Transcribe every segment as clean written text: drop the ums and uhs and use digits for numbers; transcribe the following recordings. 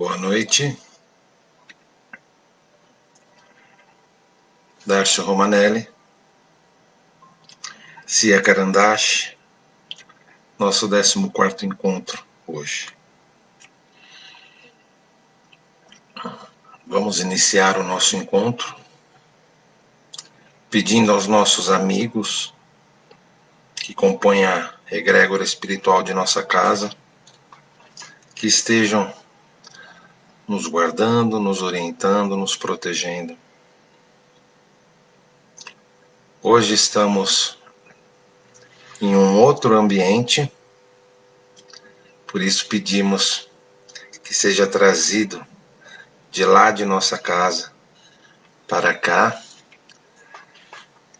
Boa noite. Darcio Romanelli, Cia Carandache, nosso 14º encontro hoje. Vamos iniciar o nosso encontro pedindo aos nossos amigos que compõem a egrégora espiritual de nossa casa que estejam nos guardando, nos orientando, nos protegendo. Hoje estamos em um outro ambiente, por isso pedimos que seja trazido de lá de nossa casa para cá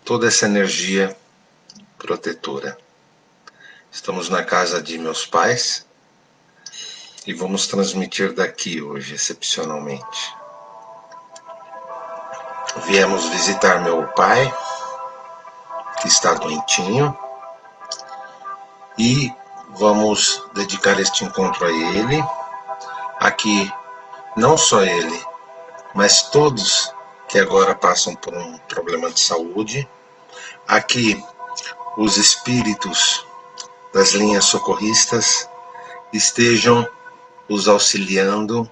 toda essa energia protetora. Estamos na casa de meus pais e vamos transmitir daqui hoje, excepcionalmente. Viemos visitar meu pai, que está doentinho, e vamos dedicar este encontro a ele. Aqui, não só ele, mas todos que agora passam por um problema de saúde. Aqui, os espíritos das linhas socorristas estejam os auxiliando,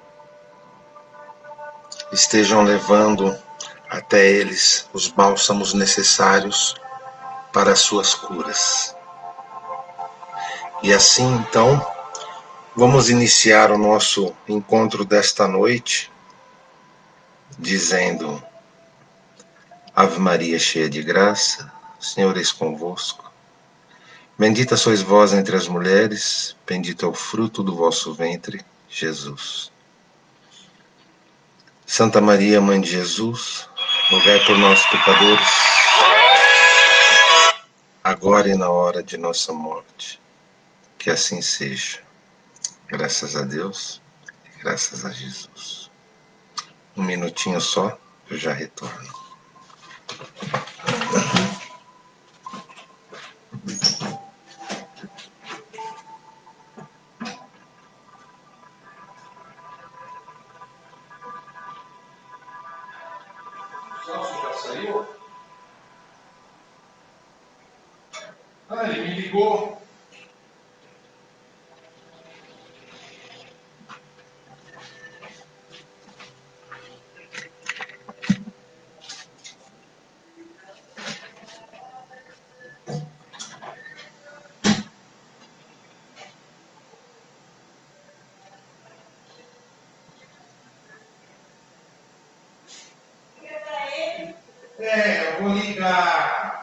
estejam levando até eles os bálsamos necessários para as suas curas. E assim, então, vamos iniciar o nosso encontro desta noite dizendo: Ave Maria, cheia de graça, o Senhor é convosco. Bendita sois vós entre as mulheres, bendito é o fruto do vosso ventre, Jesus. Santa Maria, Mãe de Jesus, rogai por nós, pecadores, agora e na hora de nossa morte. Que assim seja. Graças a Deus e graças a Jesus. Um minutinho só, eu já retorno. O Celso já saiu? Ele me ligou. Eu vou ligar.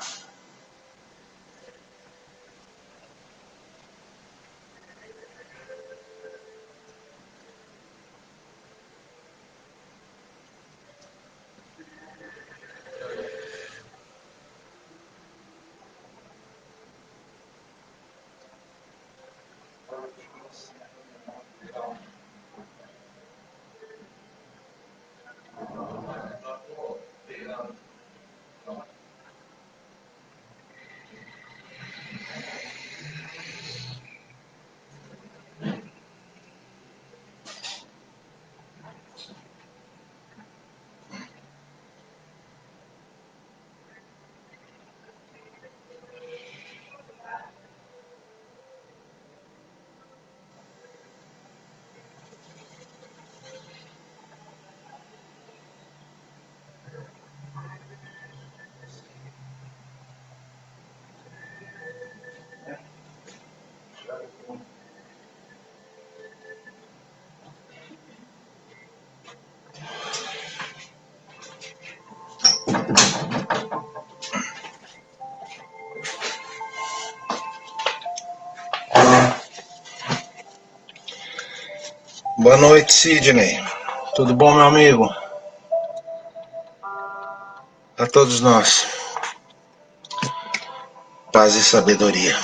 Boa noite, Sidney. Tudo bom, meu amigo? A todos nós, paz e sabedoria.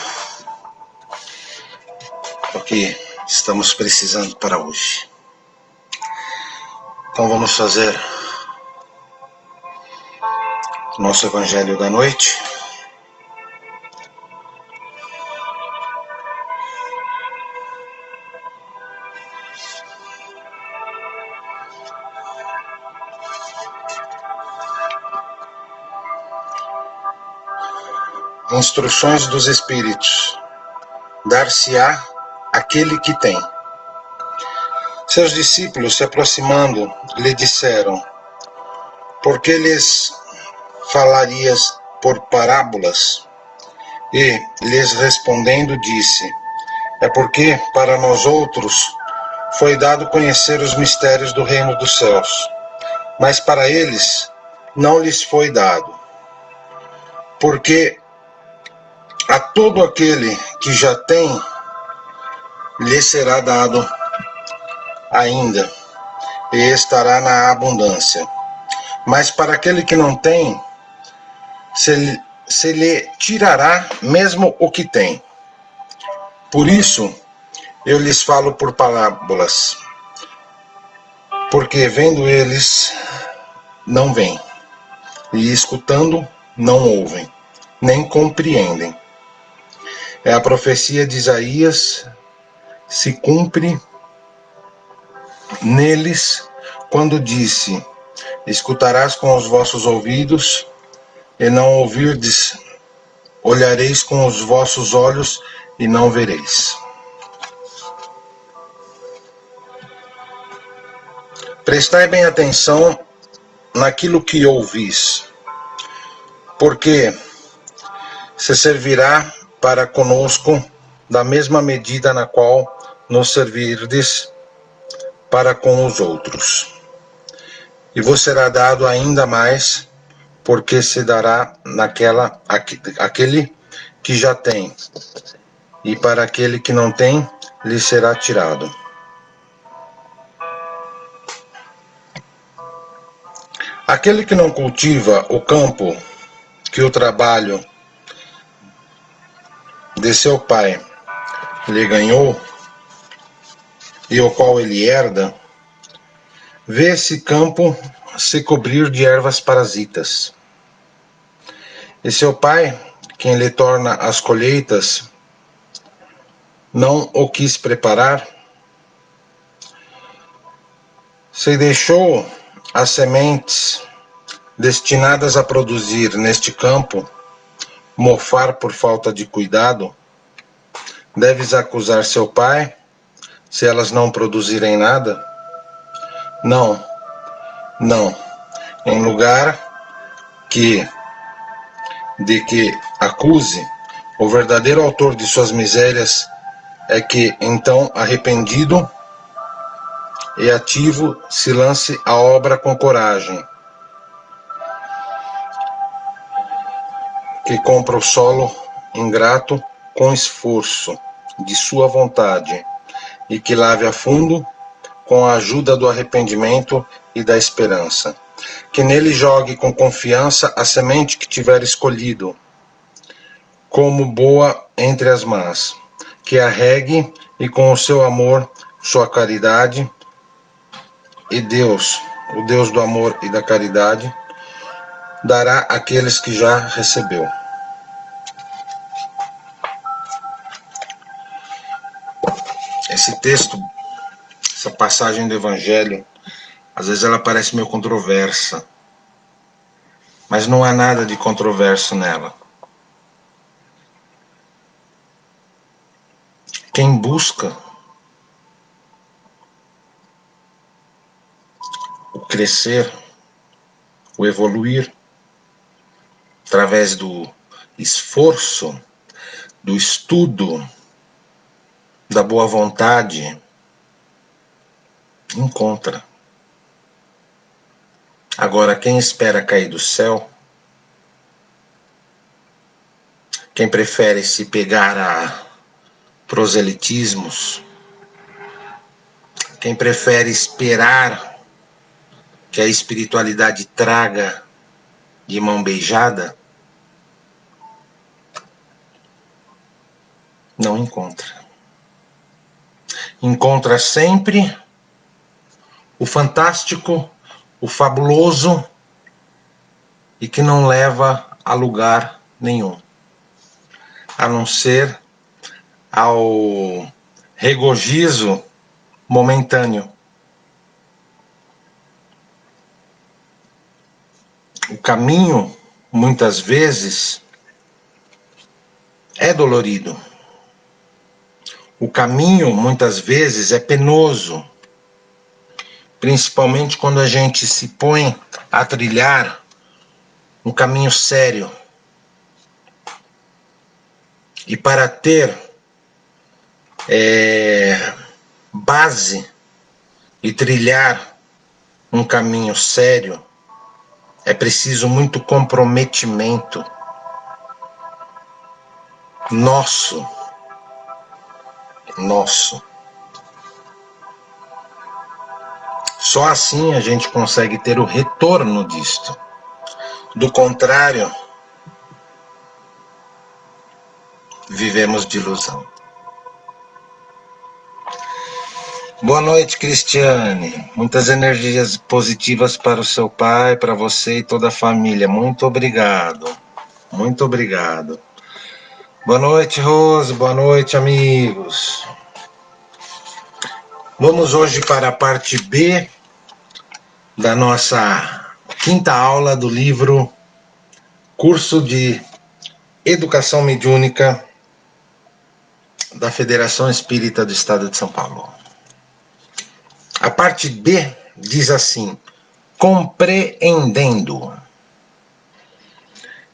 É o que estamos precisando para hoje. Então vamos fazer o nosso Evangelho da noite. instruções dos Espíritos, dar-se-á aquele que tem. Seus discípulos, se aproximando, lhe disseram: por que lhes falarias por parábolas? E, lhes respondendo, disse: é porque para nós outros foi dado conhecer os mistérios do reino dos céus, mas para eles não lhes foi dado. Porque a todo aquele que já tem, lhe será dado ainda, e estará na abundância. Mas para aquele que não tem, se lhe tirará mesmo o que tem. Por isso, eu lhes falo por parábolas, porque vendo eles, não veem, e escutando, não ouvem, nem compreendem. A profecia de Isaías se cumpre neles, quando disse: escutarás com os vossos ouvidos, e não ouvirdes, olhareis com os vossos olhos, e não vereis. Prestai bem atenção naquilo que ouvis, porque se servirá para conosco da mesma medida na qual nos servirdes para com os outros. E vos será dado ainda mais, porque se dará aquele que já tem, e para aquele que não tem, lhe será tirado. Aquele que não cultiva o campo que o trabalho de seu pai lhe ganhou, e o qual ele herda, vê esse campo se cobrir de ervas parasitas. E seu pai, quem lhe torna as colheitas, não o quis preparar, se deixou as sementes destinadas a produzir neste campo mofar por falta de cuidado, deves acusar seu pai se elas não produzirem nada? Não, não. Em lugar de que acuse, o verdadeiro autor de suas misérias é que, então, arrependido e ativo, se lance à obra com coragem, que compra o solo ingrato com esforço de sua vontade, e que lave a fundo com a ajuda do arrependimento e da esperança. Que nele jogue com confiança a semente que tiver escolhido, como boa entre as más. Que a regue, e com o seu amor, sua caridade, e Deus, o Deus do amor e da caridade, dará àqueles que já recebeu. Esse texto, essa passagem do Evangelho, às vezes ela parece meio controversa, mas não há nada de controverso nela. Quem busca o crescer, o evoluir, através do esforço, do estudo, da boa vontade, encontra. Agora, quem espera cair do céu, quem prefere se pegar a proselitismos, quem prefere esperar que a espiritualidade traga de mão beijada, não encontra. Encontra sempre o fantástico, o fabuloso, e que não leva a lugar nenhum, a não ser ao regozijo momentâneo. O caminho, muitas vezes, é dolorido. O caminho, muitas vezes, é penoso, principalmente quando a gente se põe a trilhar um caminho sério. E para ter base e trilhar um caminho sério, é preciso muito comprometimento nosso. Só assim a gente consegue ter o retorno disto. Do contrário, vivemos de ilusão. Boa noite, Cristiane. Muitas energias positivas para o seu pai, para você e toda a família. Muito obrigado. Muito obrigado. Boa noite, Rose. Boa noite, amigos. Vamos hoje para a parte B da nossa quinta aula do livro Curso de Educação Mediúnica da Federação Espírita do Estado de São Paulo. A parte B diz assim: compreendendo.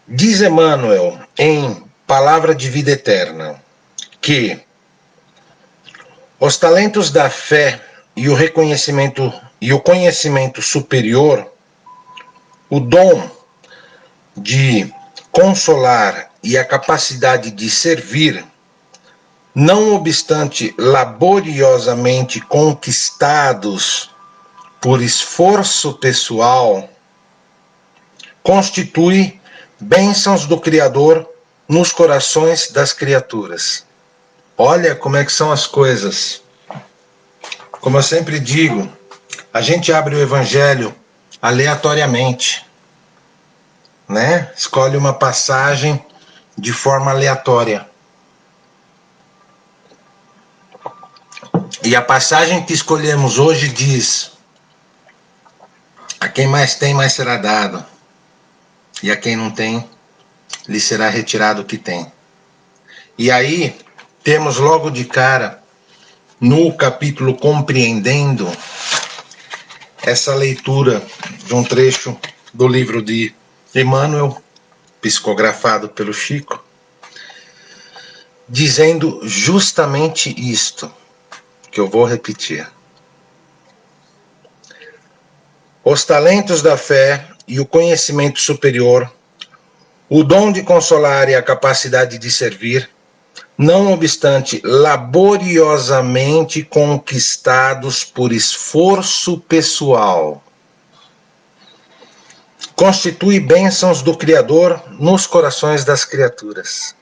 Diz Emmanuel em Palavra de Vida Eterna que os talentos da fé e o reconhecimento e o conhecimento superior, o dom de consolar e a capacidade de servir, não obstante laboriosamente conquistados por esforço pessoal, constitui bênçãos do Criador nos corações das criaturas. Olha como é que são as coisas. Como eu sempre digo, a gente abre o Evangelho aleatoriamente, né? Escolhe uma passagem de forma aleatória. E a passagem que escolhemos hoje diz: a quem mais tem, mais será dado, e a quem não tem, lhe será retirado o que tem. E aí, temos logo de cara, no capítulo Compreendendo, essa leitura de um trecho do livro de Emmanuel, psicografado pelo Chico, dizendo justamente isto, que eu vou repetir. Os talentos da fé e o conhecimento superior, o dom de consolar e a capacidade de servir, não obstante laboriosamente conquistados por esforço pessoal, constitui bênçãos do Criador nos corações das criaturas.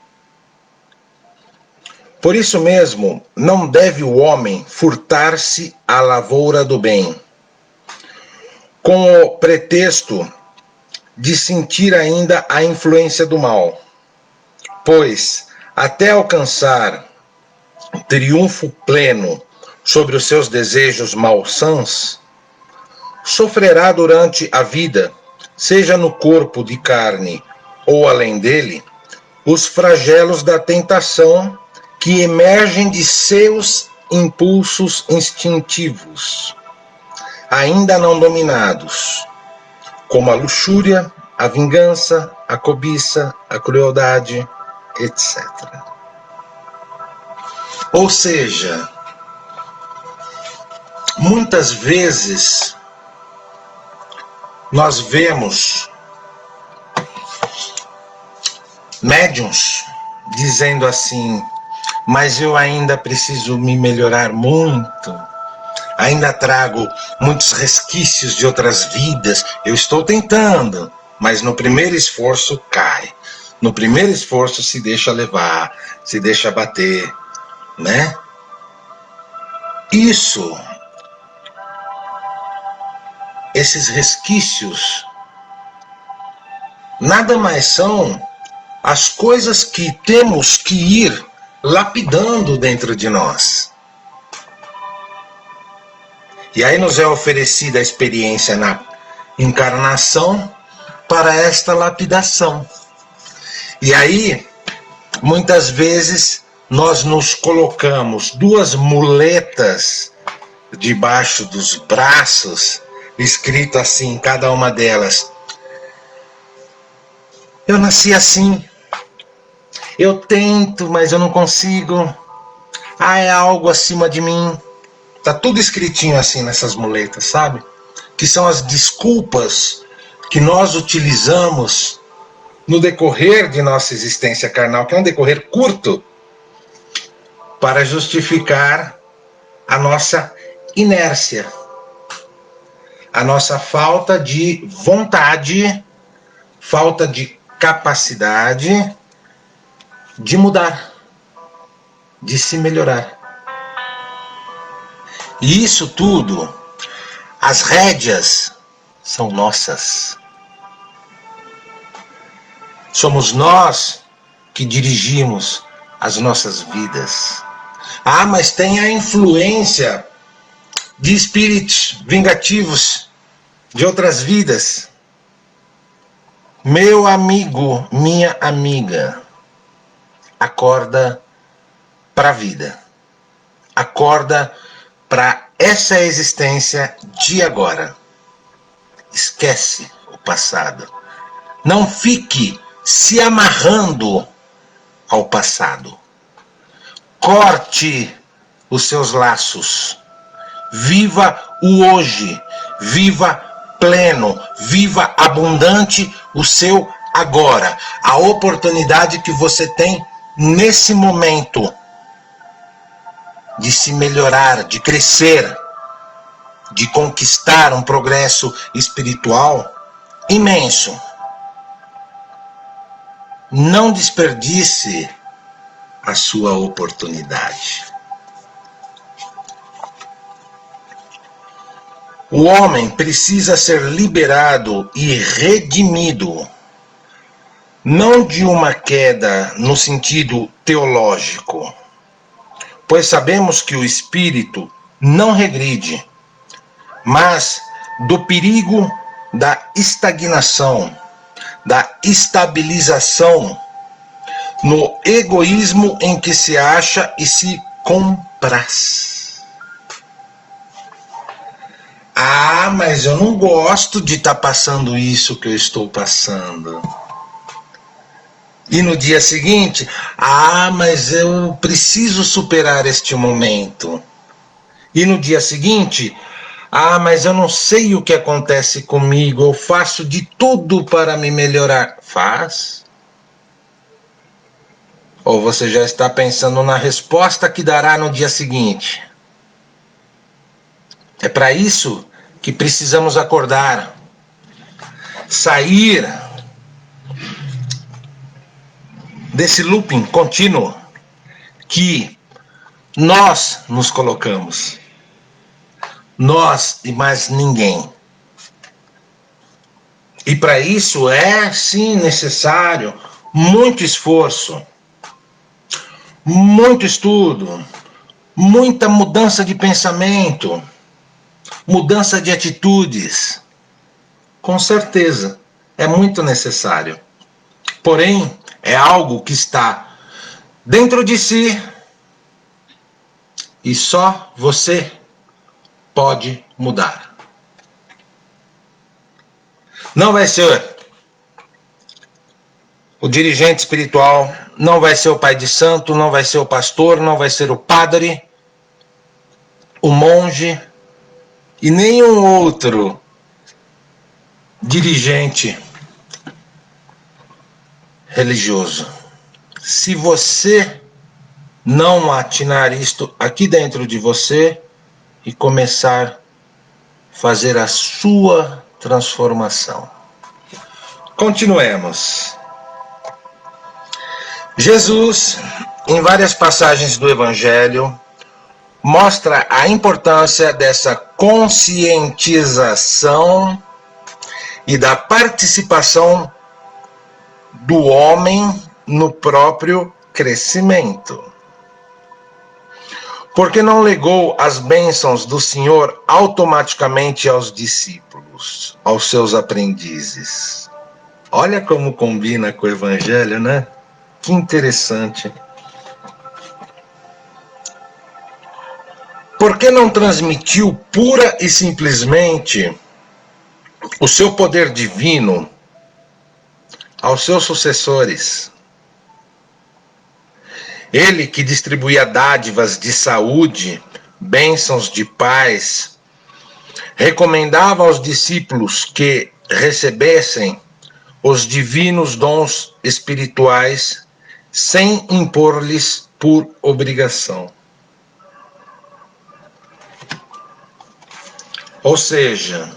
Por isso mesmo, não deve o homem furtar-se à lavoura do bem, com o pretexto de sentir ainda a influência do mal, pois, até alcançar triunfo pleno sobre os seus desejos malsãos, sofrerá durante a vida, seja no corpo de carne ou além dele, os flagelos da tentação que emergem de seus impulsos instintivos, ainda não dominados, como a luxúria, a vingança, a cobiça, a crueldade, etc. Ou seja, muitas vezes nós vemos médiuns dizendo assim: mas eu ainda preciso me melhorar muito, ainda trago muitos resquícios de outras vidas, eu estou tentando, mas no primeiro esforço cai. No primeiro esforço se deixa levar, se deixa bater, né? Esses resquícios, nada mais são as coisas que temos que ir lapidando dentro de nós. E aí nos é oferecida a experiência na encarnação para esta lapidação. E aí Muitas vezes nós nos colocamos duas muletas debaixo dos braços, escrito assim em cada uma delas: eu nasci assim, eu tento, mas eu não consigo, é algo acima de mim. Tá tudo escritinho assim nessas muletas, sabe? Que são as desculpas que nós utilizamos no decorrer de nossa existência carnal, que é um decorrer curto, para justificar a nossa inércia, a nossa falta de vontade, falta de capacidade de mudar, de se melhorar. E isso tudo, as rédeas são nossas. Somos nós que dirigimos as nossas vidas. Mas tem a influência de espíritos vingativos de outras vidas. Meu amigo, minha amiga, acorda para a vida. Acorda para essa existência de agora. Esquece o passado. Não fique se amarrando ao passado. Corte os seus laços. Viva o hoje. Viva pleno. Viva abundante o seu agora. A oportunidade que você tem nesse momento de se melhorar, de crescer, de conquistar um progresso espiritual imenso. Não desperdice a sua oportunidade. O homem precisa ser liberado e redimido, não de uma queda no sentido teológico, pois sabemos que o espírito não regride, mas do perigo da estagnação, da estabilização no egoísmo em que se acha e se compraz. Mas eu não gosto de estar passando isso que eu estou passando. E no dia seguinte, mas eu preciso superar este momento. E no dia seguinte, mas eu não sei o que acontece comigo, eu faço de tudo para me melhorar. Faz? Ou você já está pensando na resposta que dará no dia seguinte? É para isso que precisamos acordar, sair desse looping contínuo que nós nos colocamos. Nós e mais ninguém. E para isso é sim necessário muito esforço, muito estudo, muita mudança de pensamento, mudança de atitudes. Com certeza, é muito necessário. Porém, é algo que está dentro de si e só você pode mudar. Não vai ser o dirigente espiritual, não vai ser o pai de santo, não vai ser o pastor, não vai ser o padre, o monge e nenhum outro dirigente religioso. Se você não atinar isto aqui dentro de você e começar a fazer a sua transformação. Continuemos. Jesus, em várias passagens do Evangelho, mostra a importância dessa conscientização e da participação do homem no próprio crescimento. Porque não legou as bênçãos do Senhor automaticamente aos discípulos, aos seus aprendizes. Olha como combina com o Evangelho, né? Que interessante. Por que não transmitiu pura e simplesmente o seu poder divino aos seus sucessores? Ele que distribuía dádivas de saúde, bênçãos de paz, recomendava aos discípulos que recebessem os divinos dons espirituais sem impor-lhes por obrigação. Ou seja,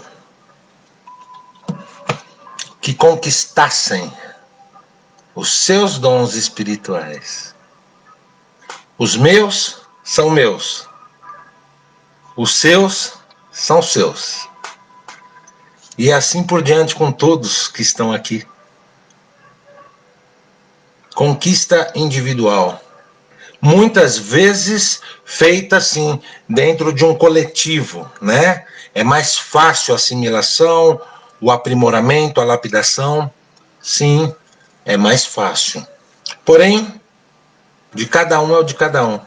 que conquistassem os seus dons espirituais. Os meus são meus. Os seus são seus. E assim por diante com todos que estão aqui. Conquista individual. Muitas vezes feita assim, dentro de um coletivo, né? É mais fácil a assimilação, o aprimoramento, a lapidação. Sim, é mais fácil. Porém, de cada um é o de cada um.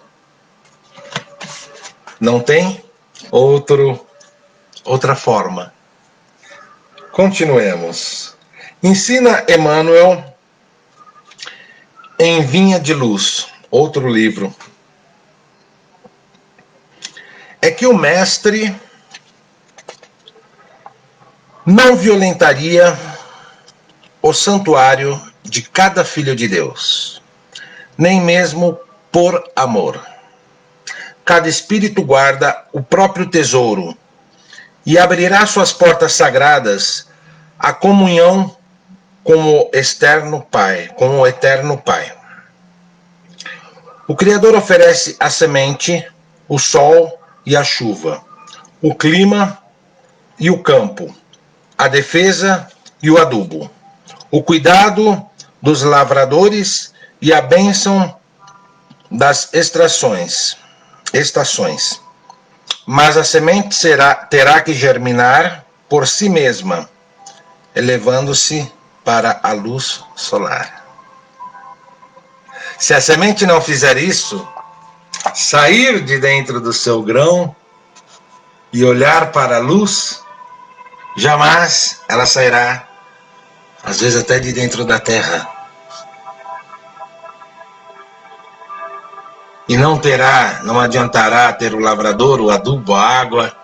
Não tem outra forma. Continuemos. Ensina Emmanuel em Vinha de Luz, outro livro. É que o mestre não violentaria o santuário de cada filho de Deus, nem mesmo por amor. Cada espírito guarda o próprio tesouro e abrirá suas portas sagradas à comunhão com o externo Pai, com o eterno Pai. O Criador oferece a semente, o sol e a chuva, o clima e o campo, a defesa e o adubo, o cuidado dos lavradores e a bênção das estações. Mas a semente terá que germinar por si mesma, elevando-se para a luz solar. Se a semente não fizer isso, sair de dentro do seu grão e olhar para a luz, jamais ela sairá, às vezes até de dentro da terra. E não adiantará ter o lavrador, o adubo, a água,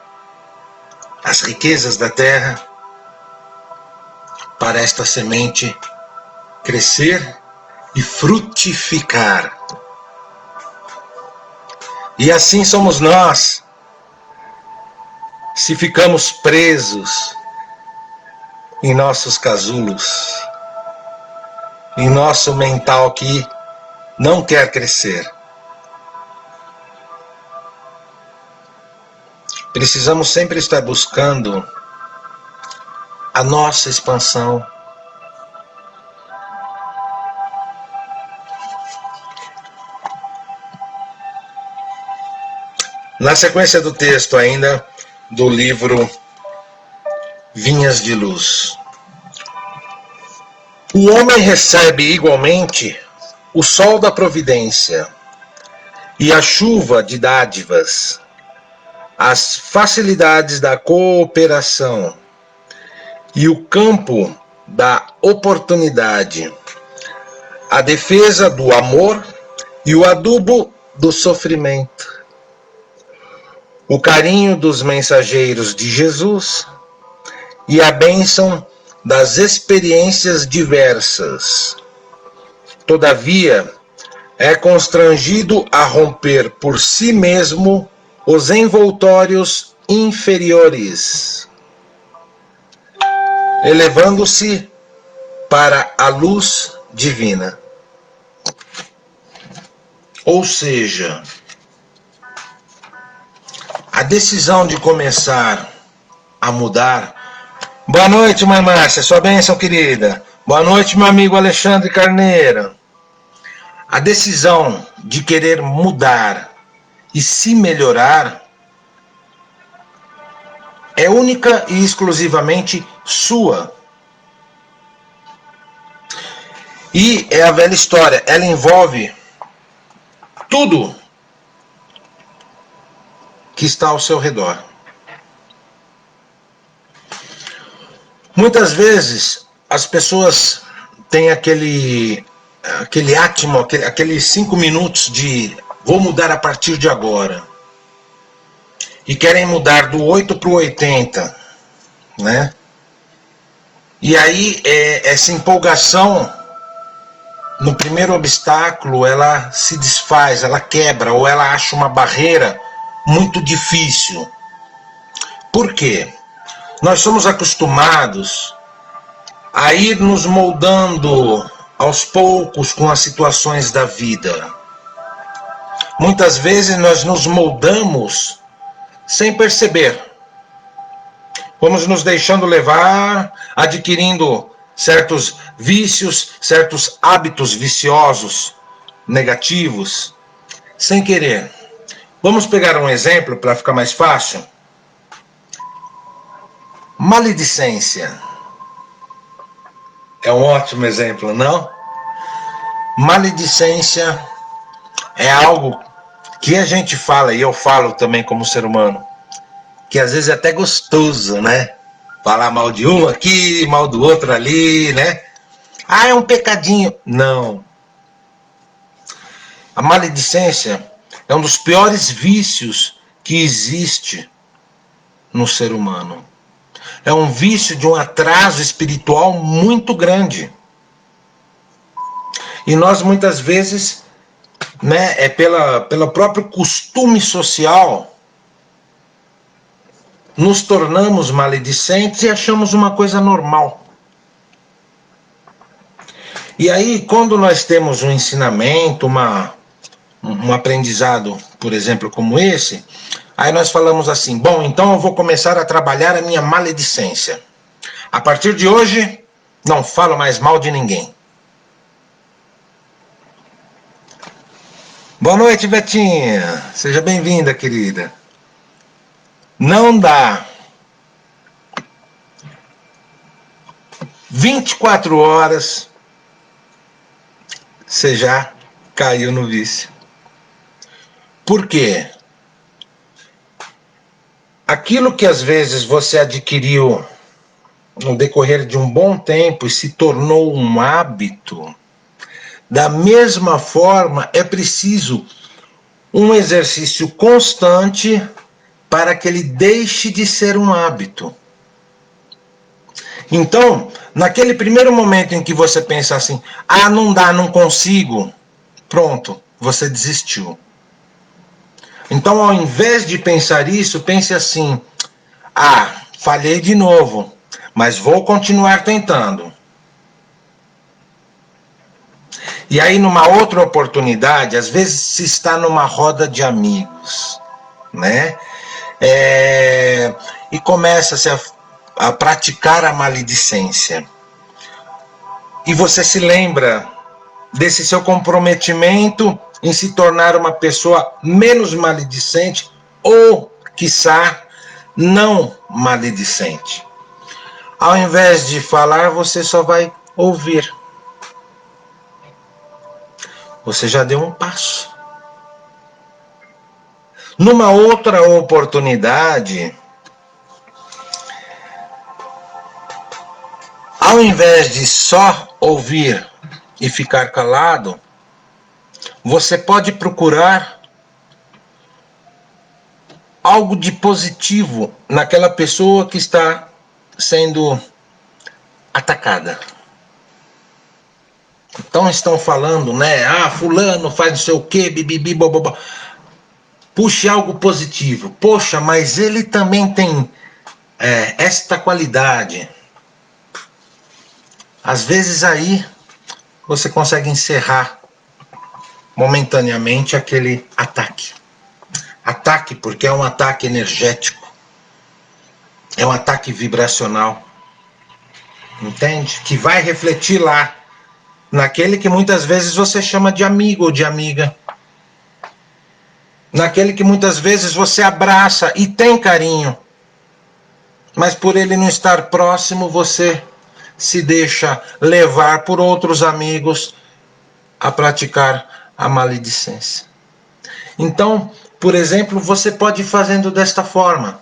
as riquezas da terra, para esta semente crescer e frutificar. E assim somos nós, se ficamos presos em nossos casulos, em nosso mental que não quer crescer. Precisamos sempre estar buscando a nossa expansão. Na sequência do texto ainda, do livro Vinhas de Luz. O homem recebe igualmente o sol da providência e a chuva de dádivas, as facilidades da cooperação e o campo da oportunidade, a defesa do amor e o adubo do sofrimento, o carinho dos mensageiros de Jesus e a bênção das experiências diversas. Todavia, é constrangido a romper por si mesmo os envoltórios inferiores, elevando-se para a luz divina. Ou seja, a decisão de começar a mudar. Boa noite, mãe Márcia, sua bênção, querida. Boa noite, meu amigo Alexandre Carneiro. A decisão de querer mudar e se melhorar é única e exclusivamente sua. E é a velha história, ela envolve tudo que está ao seu redor. Muitas vezes as pessoas têm aquele átimo, aqueles 5 minutos de vou mudar a partir de agora. E querem mudar do 8 para o 80, né? E aí essa empolgação no primeiro obstáculo ela se desfaz, ela quebra ou ela acha uma barreira muito difícil. Por quê? Nós somos acostumados a ir nos moldando aos poucos com as situações da vida. Muitas vezes nós nos moldamos sem perceber. Vamos nos deixando levar, adquirindo certos vícios, certos hábitos viciosos, negativos, sem querer. Vamos pegar um exemplo para ficar mais fácil? Maledicência. É um ótimo exemplo, não? Maledicência é algo que a gente fala, e eu falo também como ser humano, que às vezes é até gostoso, né? Falar mal de um aqui, mal do outro ali, né? Ah, é um pecadinho. Não. A maledicência é um dos piores vícios que existe no ser humano. É um vício de um atraso espiritual muito grande. E nós muitas vezes, né, pelo próprio costume social, nos tornamos maledicentes e achamos uma coisa normal. E aí, quando nós temos um ensinamento, um aprendizado, por exemplo, como esse, aí nós falamos assim, bom, então eu vou começar a trabalhar a minha maledicência. A partir de hoje, não falo mais mal de ninguém. Boa noite, Betinha. Seja bem-vinda, querida. Não dá. 24 horas, você já caiu no vício. Por quê? Aquilo que às vezes você adquiriu no decorrer de um bom tempo e se tornou um hábito, da mesma forma é preciso um exercício constante para que ele deixe de ser um hábito. Então, naquele primeiro momento em que você pensa assim, ah, não dá, não consigo, pronto, você desistiu. Então, ao invés de pensar isso, pense assim, ah, falhei de novo, mas vou continuar tentando. E aí, numa outra oportunidade, às vezes se está numa roda de amigos, né? E começa-se a praticar a maledicência. E você se lembra desse seu comprometimento em se tornar uma pessoa menos maledicente ou, quiçá, não maledicente. Ao invés de falar, você só vai ouvir. Você já deu um passo. Numa outra oportunidade, ao invés de só ouvir e ficar calado, você pode procurar algo de positivo naquela pessoa que está sendo atacada. Então estão falando, né? Ah, fulano faz não sei o quê, bibibi, bobobó. Puxe algo positivo. Poxa, mas ele também tem esta qualidade. Às vezes aí você consegue encerrar momentaneamente aquele ataque. Ataque porque é um ataque energético. É um ataque vibracional. Entende? Que vai refletir lá naquele que muitas vezes você chama de amigo ou de amiga. Naquele que muitas vezes você abraça e tem carinho. Mas por ele não estar próximo, você se deixa levar por outros amigos a praticar a maledicência. Então, por exemplo, você pode ir fazendo desta forma,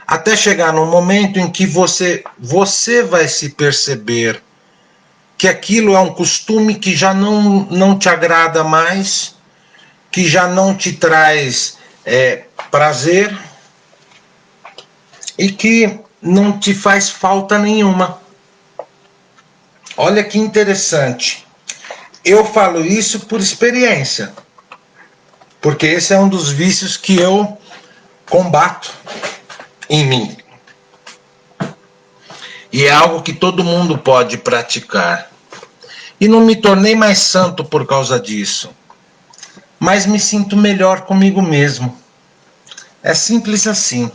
até chegar no momento em que você vai se perceber que aquilo é um costume que já não te agrada mais, que já não te traz prazer e que não te faz falta nenhuma. Olha que interessante. Eu falo isso por experiência, porque esse é um dos vícios que eu combato em mim. E é algo que todo mundo pode praticar. E não me tornei mais santo por causa disso, mas me sinto melhor comigo mesmo. É simples assim.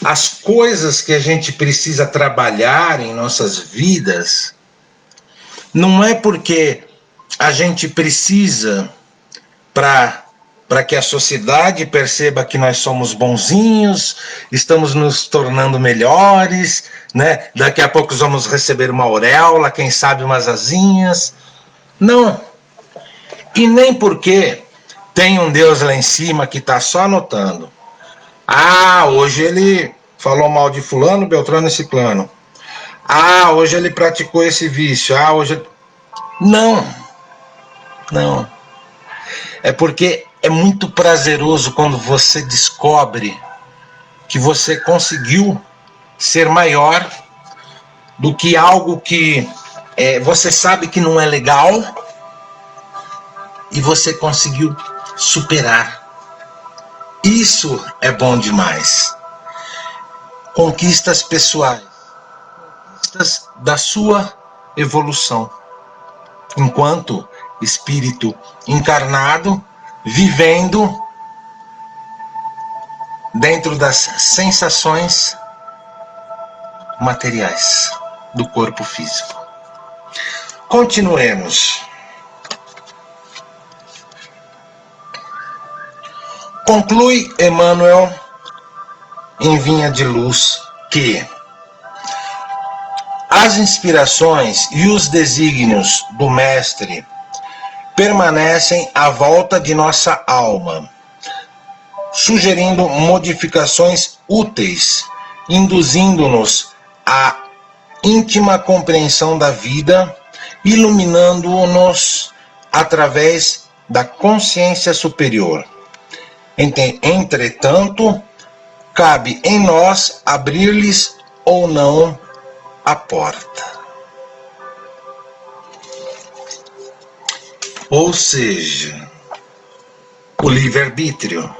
As coisas que a gente precisa trabalhar em nossas vidas não é porque a gente precisa para que a sociedade perceba que nós somos bonzinhos, estamos nos tornando melhores, né? Daqui a pouco vamos receber uma auréola, quem sabe umas asinhas. Não. E nem porque tem um Deus lá em cima que está só anotando. Ah, hoje ele falou mal de fulano, beltrano e ciclano. Ah, hoje ele praticou esse vício. Ah, hoje... Não. É porque é muito prazeroso quando você descobre que você conseguiu ser maior do que algo que você sabe que não é legal e você conseguiu superar. Isso é bom demais. Conquistas pessoais, conquistas da sua evolução, enquanto espírito encarnado, vivendo dentro das sensações materiais do corpo físico. Continuemos. Conclui Emmanuel em Vinha de Luz que as inspirações e os desígnios do Mestre permanecem à volta de nossa alma, sugerindo modificações úteis, induzindo-nos à íntima compreensão da vida, iluminando-nos através da consciência superior. Entretanto, cabe em nós abrir-lhes ou não a porta. Ou seja, o livre-arbítrio.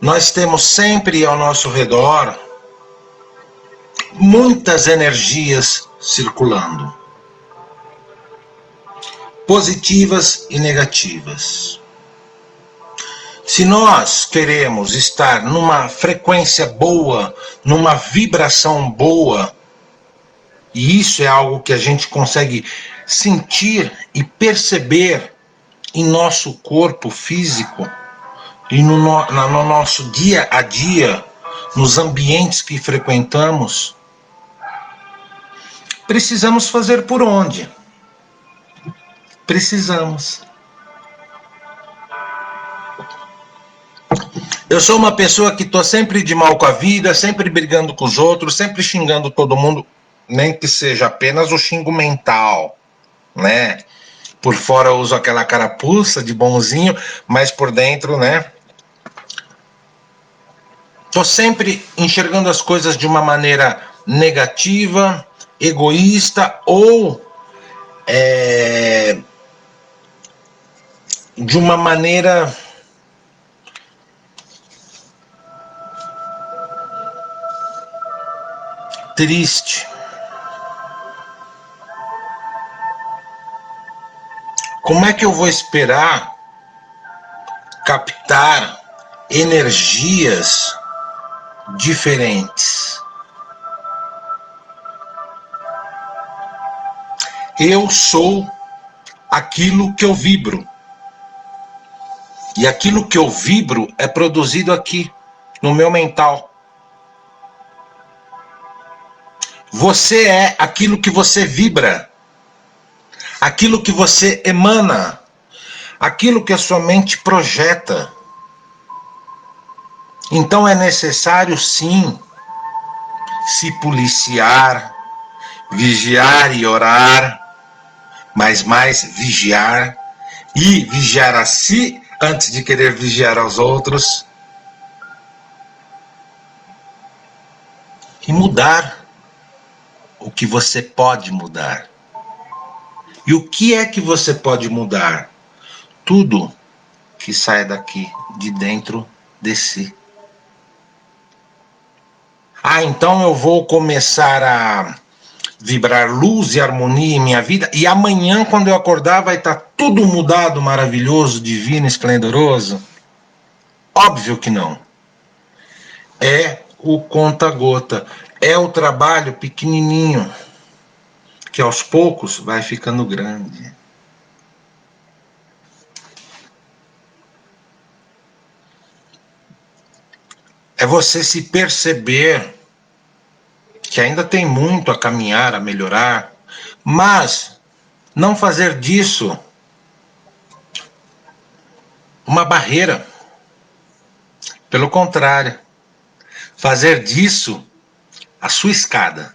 Nós temos sempre ao nosso redor muitas energias circulando, positivas e negativas. Se nós queremos estar numa frequência boa, numa vibração boa, e isso é algo que a gente consegue sentir e perceber em nosso corpo físico e no nosso dia a dia, nos ambientes que frequentamos, precisamos fazer por onde? Precisamos. Eu sou uma pessoa que estou sempre de mal com a vida, sempre brigando com os outros, sempre xingando todo mundo, nem que seja apenas o xingo mental, né? Por fora eu uso aquela carapuça de bonzinho, mas por dentro, né? Estou sempre enxergando as coisas de uma maneira negativa, egoísta ou de uma maneira triste. Como é que eu vou esperar captar energias diferentes? Eu sou aquilo que eu vibro. E aquilo que eu vibro é produzido aqui, no meu mental. Você é aquilo que você vibra, aquilo que você emana, aquilo que a sua mente projeta. Então é necessário, sim, se policiar, vigiar e orar, mas mais vigiar e vigiar a si antes de querer vigiar aos outros. E mudar o que você pode mudar. E o que é que você pode mudar? Tudo que sai daqui, de dentro de si. Ah, então eu vou começar a vibrar luz e harmonia em minha vida, e amanhã, quando eu acordar, vai estar tudo mudado, maravilhoso, divino, esplendoroso? Óbvio que não. É o conta-gota, é o trabalho pequenininho, que aos poucos vai ficando grande. É você se perceber que ainda tem muito a caminhar, a melhorar, mas não fazer disso uma barreira. Pelo contrário, fazer disso a sua escada.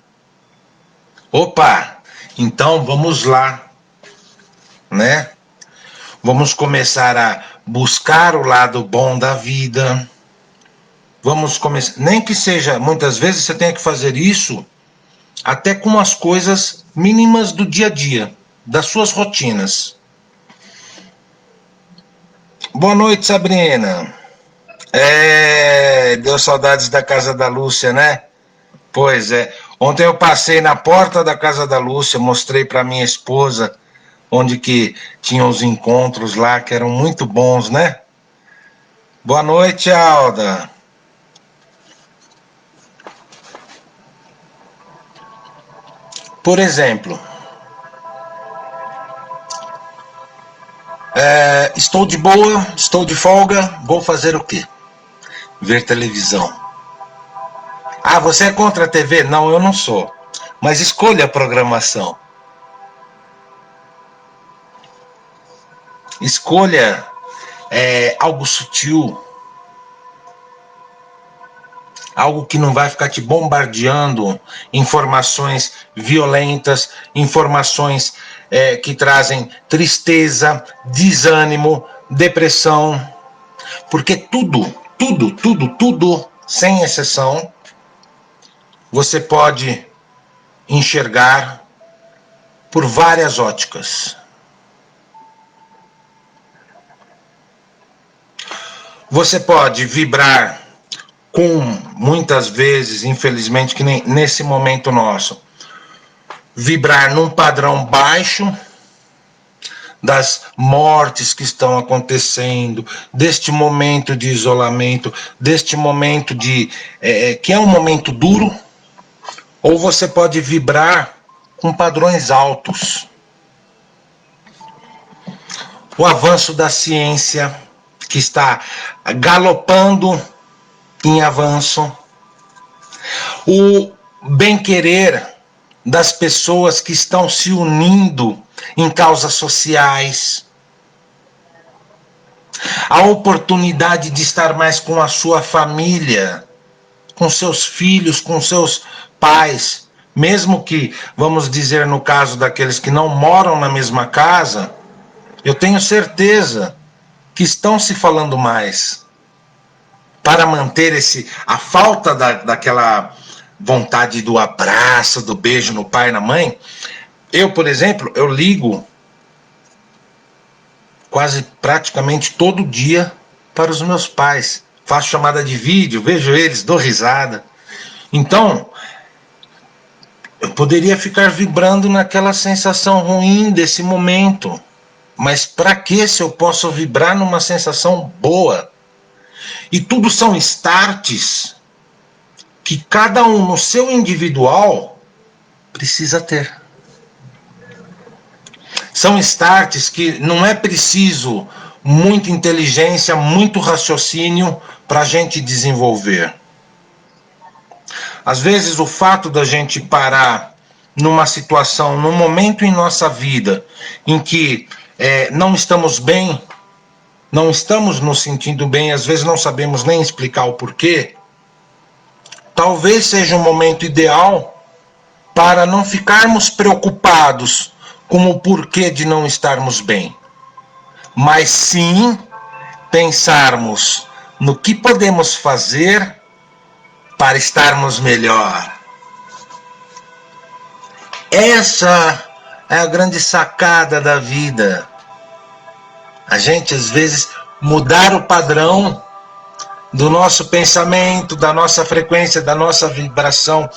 Opa, então vamos lá, né? Vamos começar a buscar o lado bom da vida. Vamos começar, nem que seja, muitas vezes você tem que fazer isso até com as coisas mínimas do dia a dia, das suas rotinas. Boa noite, Sabrina. Deu saudades da casa da Lúcia, né? Pois é. Ontem eu passei na porta da casa da Lúcia, mostrei para minha esposa onde que tinham os encontros lá, que eram muito bons, né? Boa noite, Alda. Por exemplo, estou de boa, estou de folga, vou fazer o quê? Ver televisão. Ah, você é contra a TV? Não, eu não sou. Mas escolha a programação. Escolha algo sutil. Algo que não vai ficar te bombardeando informações violentas, informações que trazem tristeza, desânimo, depressão. Porque tudo, sem exceção, você pode enxergar por várias óticas. Você pode vibrar com, muitas vezes, infelizmente, que nem nesse momento nosso, vibrar num padrão baixo das mortes que estão acontecendo, deste momento de isolamento, deste momento que é um momento duro, ou você pode vibrar com padrões altos. O avanço da ciência, que está galopando em avanço, o bem-querer das pessoas que estão se unindo em causas sociais, a oportunidade de estar mais com a sua família, com seus filhos, com seus pais, mesmo que, vamos dizer, no caso daqueles que não moram na mesma casa, eu tenho certeza que estão se falando mais para manter a falta daquela vontade do abraço, do beijo no pai e na mãe. Eu, por exemplo, eu ligo quase praticamente todo dia para os meus pais. Faço chamada de vídeo, vejo eles, dou risada. Então, eu poderia ficar vibrando naquela sensação ruim desse momento. Mas para que se eu posso vibrar numa sensação boa? E tudo são starts que cada um no seu individual precisa ter. São starts que não é preciso muita inteligência, muito raciocínio para a gente desenvolver. Às vezes o fato da gente parar numa situação, num momento em nossa vida em que não estamos bem, não estamos nos sentindo bem, às vezes não sabemos nem explicar o porquê, talvez seja um momento ideal para não ficarmos preocupados com o porquê de não estarmos bem, mas sim pensarmos no que podemos fazer para estarmos melhor. Essa é a grande sacada da vida. A gente, às vezes, mudar o padrão do nosso pensamento, da nossa frequência, da nossa vibração,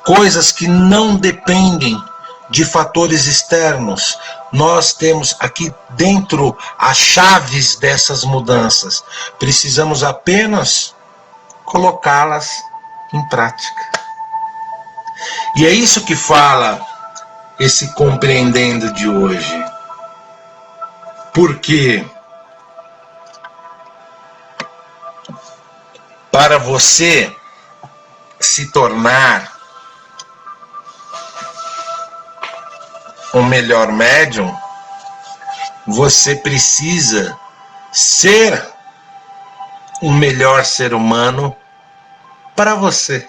coisas que não dependem de fatores externos. Nós temos aqui dentro as chaves dessas mudanças. Precisamos apenas colocá-las em prática. E é isso que fala esse compreendendo de hoje. Porque para você se tornar um melhor médium, você precisa ser um melhor ser humano para você.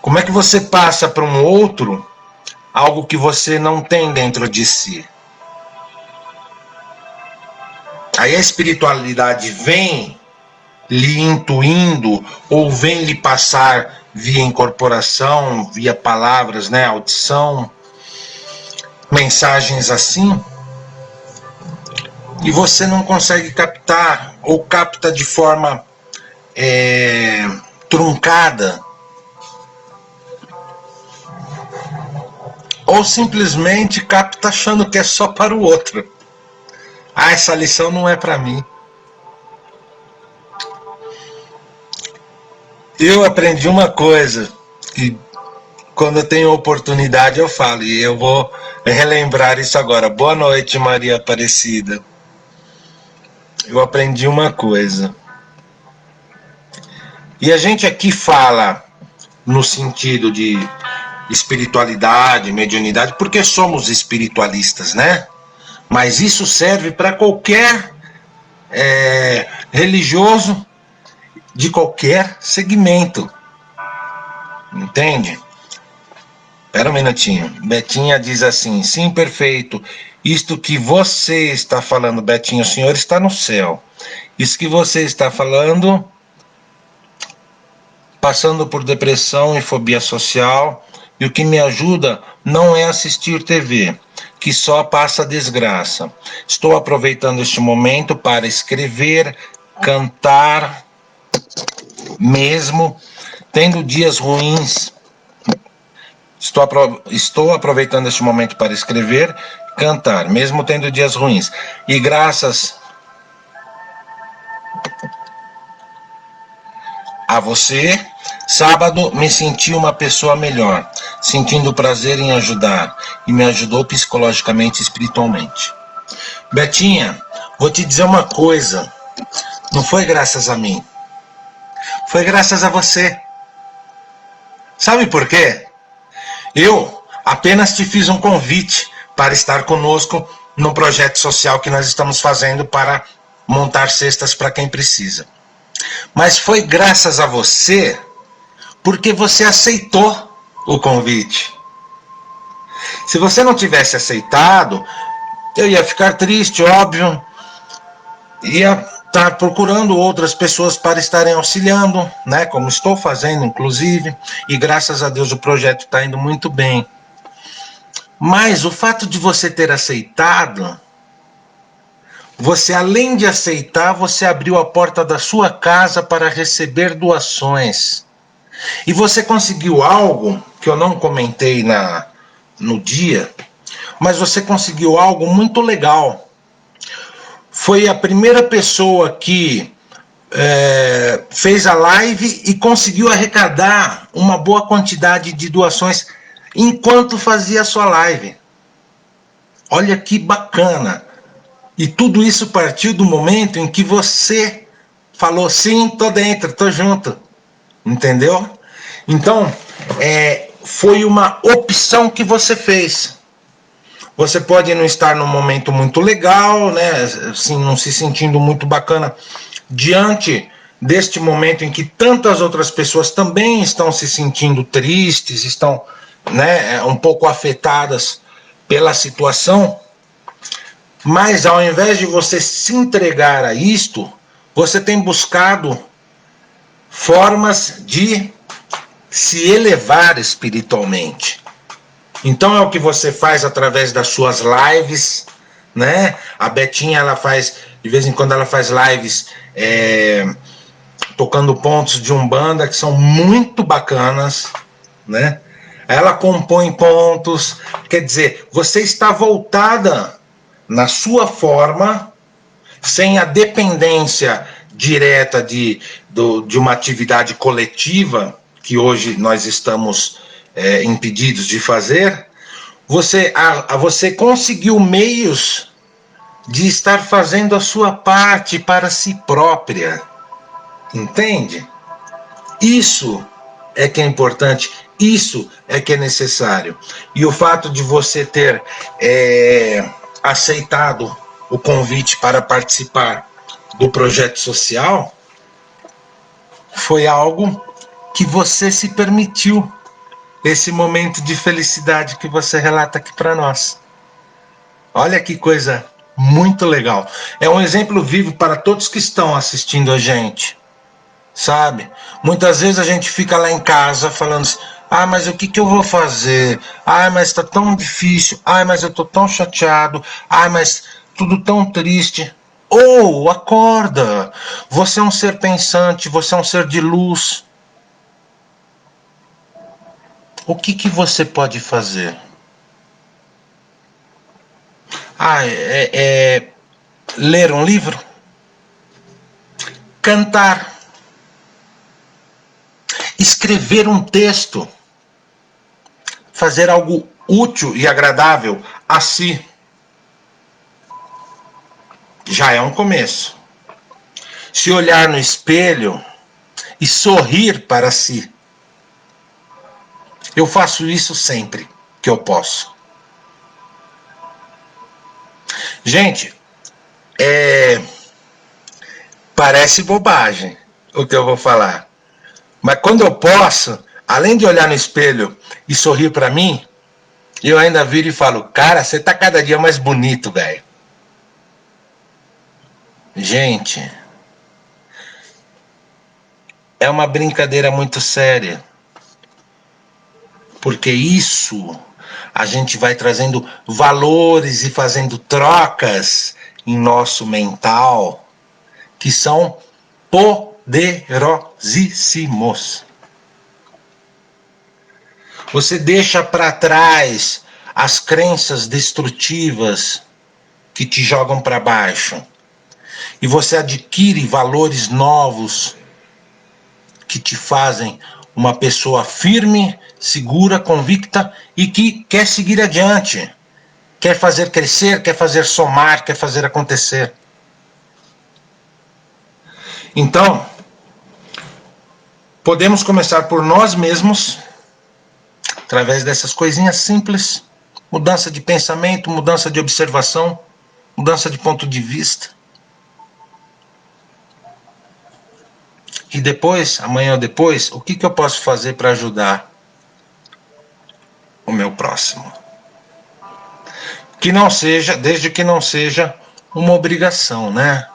Como é que você passa para um outro algo que você não tem dentro de si? Aí a espiritualidade vem lhe intuindo ou vem lhe passar via incorporação, via palavras, né, audição, mensagens assim, e você não consegue captar, ou capta de forma truncada, ou simplesmente capta achando que é só para o outro. Ah, essa lição não é para mim. Eu aprendi uma coisa, que quando eu tenho oportunidade eu falo, e eu vou relembrar isso agora. Boa noite, Maria Aparecida. Eu aprendi uma coisa. E a gente aqui fala no sentido de espiritualidade, mediunidade, porque somos espiritualistas, né? Mas isso serve para qualquer religioso de qualquer segmento. Entende? Espera um minutinho. Betinha diz assim: sim, perfeito. Isto que você está falando, Betinha, o senhor está no céu. Isso que você está falando, passando por depressão e fobia social, e o que me ajuda não é assistir TV, que só passa desgraça. Estou aproveitando este momento para escrever, cantar, mesmo tendo dias ruins. Estou aproveitando este momento para escrever, cantar, mesmo tendo dias ruins. E graças a você, sábado me senti uma pessoa melhor, sentindo prazer em ajudar, e me ajudou psicologicamente e espiritualmente. Betinha, vou te dizer uma coisa, não foi graças a mim, foi graças a você. Sabe por quê? Eu apenas te fiz um convite para estar conosco no projeto social que nós estamos fazendo para montar cestas para quem precisa. Mas foi graças a você, porque você aceitou o convite. Se você não tivesse aceitado, eu ia ficar triste, óbvio, ia estar procurando outras pessoas para estarem auxiliando, né, como estou fazendo, inclusive, e graças a Deus o projeto está indo muito bem. Mas o fato de você ter aceitado, você, além de aceitar, você abriu a porta da sua casa para receber doações. E você conseguiu algo que eu não comentei no dia, mas você conseguiu algo muito legal. Foi a primeira pessoa que fez a live e conseguiu arrecadar uma boa quantidade de doações enquanto fazia a sua live. Olha que bacana. E tudo isso partiu do momento em que você falou: sim, tô dentro, tô junto. Entendeu? Então, foi uma opção que você fez. Você pode não estar num momento muito legal, né? Assim, não se sentindo muito bacana diante deste momento em que tantas outras pessoas também estão se sentindo tristes, estão, né, um pouco afetadas pela situação. Mas ao invés de você se entregar a isto, você tem buscado formas de se elevar espiritualmente. Então é o que você faz através das suas lives, né? A Betinha, ela faz, de vez em quando ela faz lives tocando pontos de Umbanda que são muito bacanas, né? Ela compõe pontos, quer dizer, você está voltada na sua forma, sem a dependência direta de uma atividade coletiva, que hoje nós estamos impedidos de fazer. Você conseguiu meios de estar fazendo a sua parte para si própria. Entende? Isso é que é importante, isso é que é necessário. E o fato de você ter aceitado o convite para participar do projeto social foi algo que você se permitiu, esse momento de felicidade que você relata aqui para nós. Olha que coisa muito legal. É um exemplo vivo para todos que estão assistindo a gente, sabe? Muitas vezes a gente fica lá em casa falando assim, mas o que eu vou fazer? Mas está tão difícil. Mas eu estou tão chateado. Mas tudo tão triste. Acorda. Você é um ser pensante, você é um ser de luz. O que você pode fazer? Ler um livro? Cantar? Escrever um texto? Fazer algo útil e agradável a si? Já é um começo. Se olhar no espelho e sorrir para si. Eu faço isso sempre que eu posso. Gente, parece bobagem o que eu vou falar. Mas quando eu posso, além de olhar no espelho e sorrir para mim, eu ainda viro e falo, cara, você tá cada dia mais bonito, velho. Gente, é uma brincadeira muito séria. Porque isso a gente vai trazendo valores e fazendo trocas em nosso mental que são poderosíssimos. Você deixa para trás as crenças destrutivas que te jogam para baixo. E você adquire valores novos que te fazem uma pessoa firme, segura, convicta e que quer seguir adiante. Quer fazer crescer, quer fazer somar, quer fazer acontecer. Então, podemos começar por nós mesmos, através dessas coisinhas simples, mudança de pensamento, mudança de observação, mudança de ponto de vista. E depois, amanhã ou depois, o que eu posso fazer para ajudar o meu próximo? Que não seja, desde que não seja uma obrigação, né?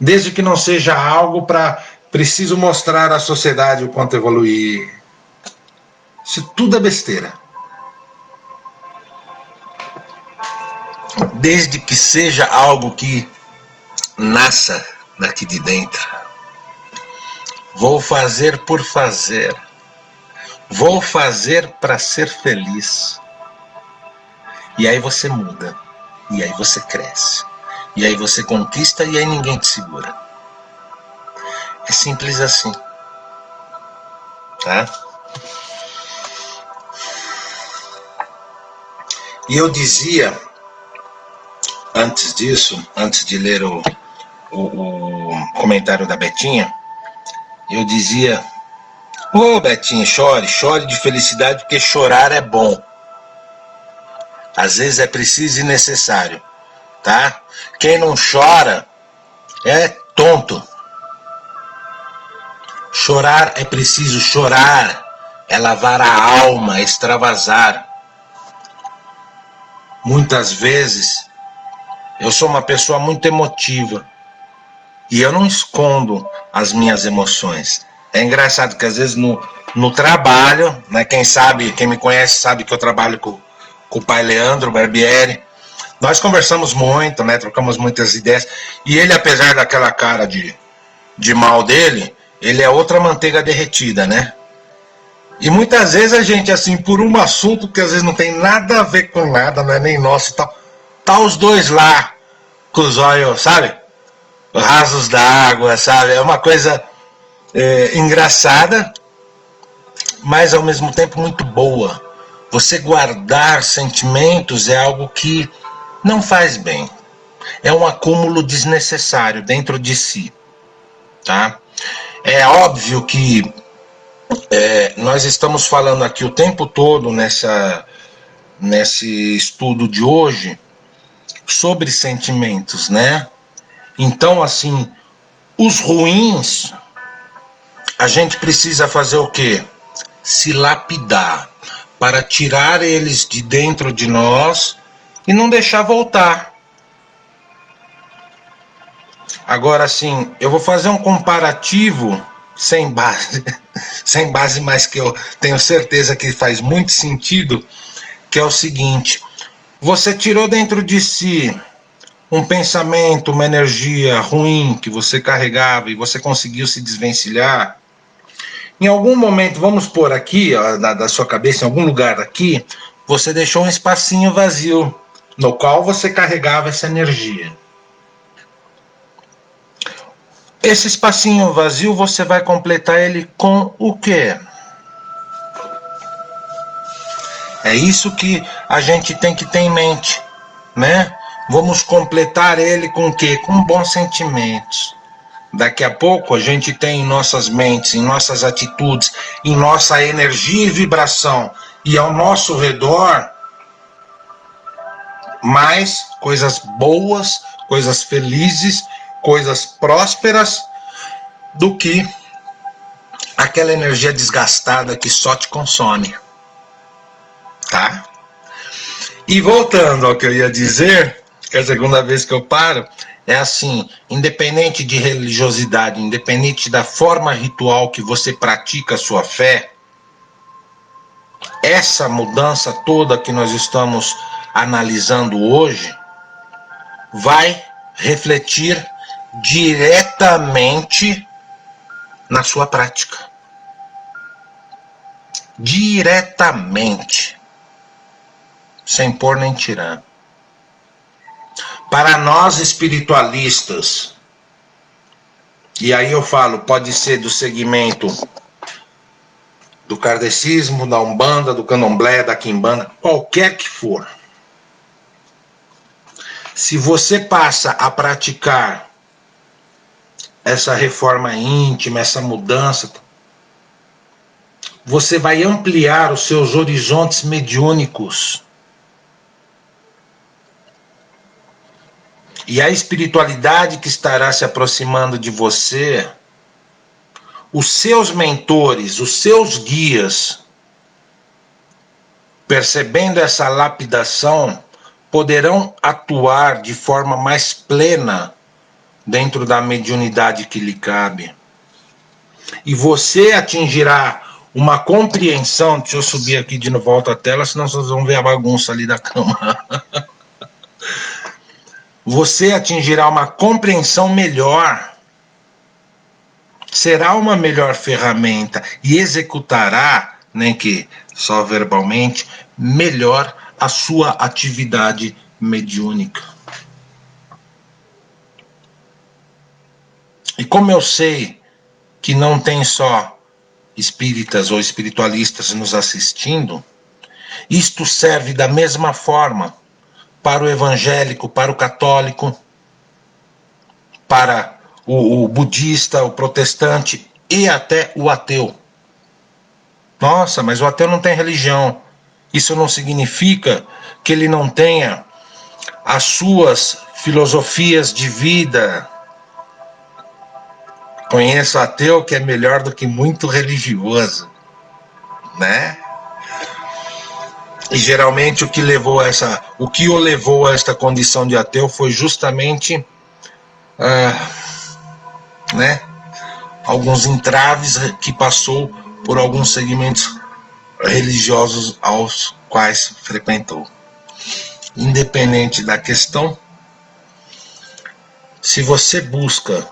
Desde que não seja algo para preciso mostrar à sociedade o quanto evoluir. Isso tudo é besteira. Desde que seja algo que nasça daqui de dentro. Vou fazer por fazer. Vou fazer para ser feliz. E aí você muda. E aí você cresce. E aí você conquista e aí ninguém te segura. É simples assim. Tá? E eu dizia, antes disso, antes de ler o comentário da Betinha, eu dizia Ô Betinho, chore, chore de felicidade, porque chorar é bom. Às vezes é preciso e necessário, tá? Quem não chora é tonto. Chorar é preciso chorar, é lavar a alma, é extravasar. Muitas vezes eu sou uma pessoa muito emotiva e eu não escondo as minhas emoções. É engraçado que às vezes no trabalho, né, quem me conhece sabe que eu trabalho com o pai Leandro Barbieri. Nós conversamos muito, né, trocamos muitas ideias, e ele, apesar daquela cara de mal dele, ele é outra manteiga derretida, né? E muitas vezes a gente, assim, por um assunto que às vezes não tem nada a ver com nada, não é nem nosso e tal, tá os dois lá, com os olhos, sabe? Rasos d'água, sabe? É uma coisa engraçada, mas ao mesmo tempo muito boa. Você guardar sentimentos é algo que não faz bem. É um acúmulo desnecessário dentro de si, tá? É óbvio que nós estamos falando aqui o tempo todo nesse estudo de hoje sobre sentimentos, né? Então, assim, os ruins, a gente precisa fazer o quê? Se lapidar para tirar eles de dentro de nós e não deixar voltar. Agora, assim, eu vou fazer um comparativo sem base, sem base, mas que eu tenho certeza que faz muito sentido, que é o seguinte: você tirou dentro de si um pensamento, uma energia ruim que você carregava e você conseguiu se desvencilhar. Em algum momento, vamos pôr aqui, ó, da sua cabeça, em algum lugar aqui, você deixou um espacinho vazio, no qual você carregava essa energia. Esse espacinho vazio, você vai completar ele com o quê? É isso que a gente tem que ter em mente, né? Vamos completar ele com o quê? Com bons sentimentos. Daqui a pouco a gente tem em nossas mentes, em nossas atitudes, em nossa energia e vibração e ao nosso redor mais coisas boas, coisas felizes, coisas prósperas do que aquela energia desgastada que só te consome, tá? E voltando ao que eu ia dizer, que é a segunda vez que eu paro, é assim, independente de religiosidade, independente da forma ritual que você pratica a sua fé, essa mudança toda que nós estamos analisando hoje vai refletir diretamente na sua prática. Diretamente. Sem pôr nem tirar. Para nós espiritualistas, e aí eu falo, pode ser do segmento do kardecismo, da umbanda, do candomblé, da quimbanda, qualquer que for. Se você passa a praticar essa reforma íntima, essa mudança, você vai ampliar os seus horizontes mediúnicos. E a espiritualidade que estará se aproximando de você, os seus mentores, os seus guias, percebendo essa lapidação, poderão atuar de forma mais plena dentro da mediunidade que lhe cabe. E você atingirá uma compreensão. Deixa eu subir aqui de volta à tela, senão vocês vão ver a bagunça ali da cama. Você atingirá uma compreensão melhor, será uma melhor ferramenta e executará, nem que só verbalmente, melhor a sua atividade mediúnica. E como eu sei que não tem só espíritas ou espiritualistas nos assistindo, isto serve da mesma forma para o evangélico, para o católico, para o budista, o protestante e até o ateu. Nossa, mas o ateu não tem religião. Isso não significa que ele não tenha as suas filosofias de vida. Conheço ateu que é melhor do que muito religioso, né? E geralmente o que o levou a esta condição de ateu foi justamente, né, alguns entraves que passou por alguns segmentos religiosos aos quais frequentou. Independente da questão, se você busca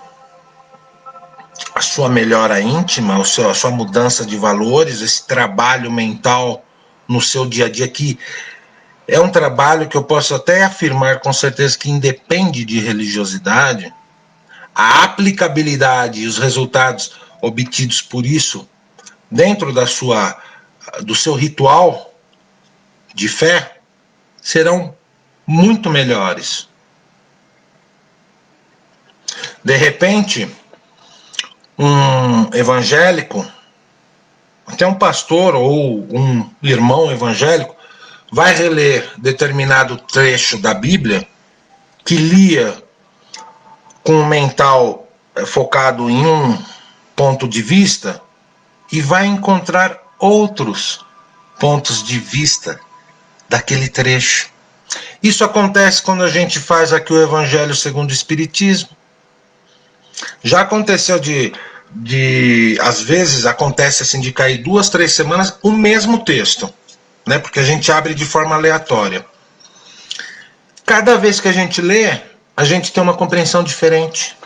a sua melhora íntima, a sua mudança de valores, esse trabalho mental no seu dia a dia, que é um trabalho que eu posso até afirmar com certeza que independe de religiosidade, a aplicabilidade e os resultados obtidos por isso dentro do seu ritual de fé serão muito melhores. De repente, um evangélico, até um pastor ou um irmão evangélico, vai reler determinado trecho da Bíblia que lia com um mental focado em um ponto de vista e vai encontrar outros pontos de vista daquele trecho. Isso acontece quando a gente faz aqui o Evangelho segundo o Espiritismo. Já aconteceu às vezes acontece assim de cair 2, 3 semanas o mesmo texto, né? Porque a gente abre de forma aleatória. Cada vez que a gente lê, a gente tem uma compreensão diferente.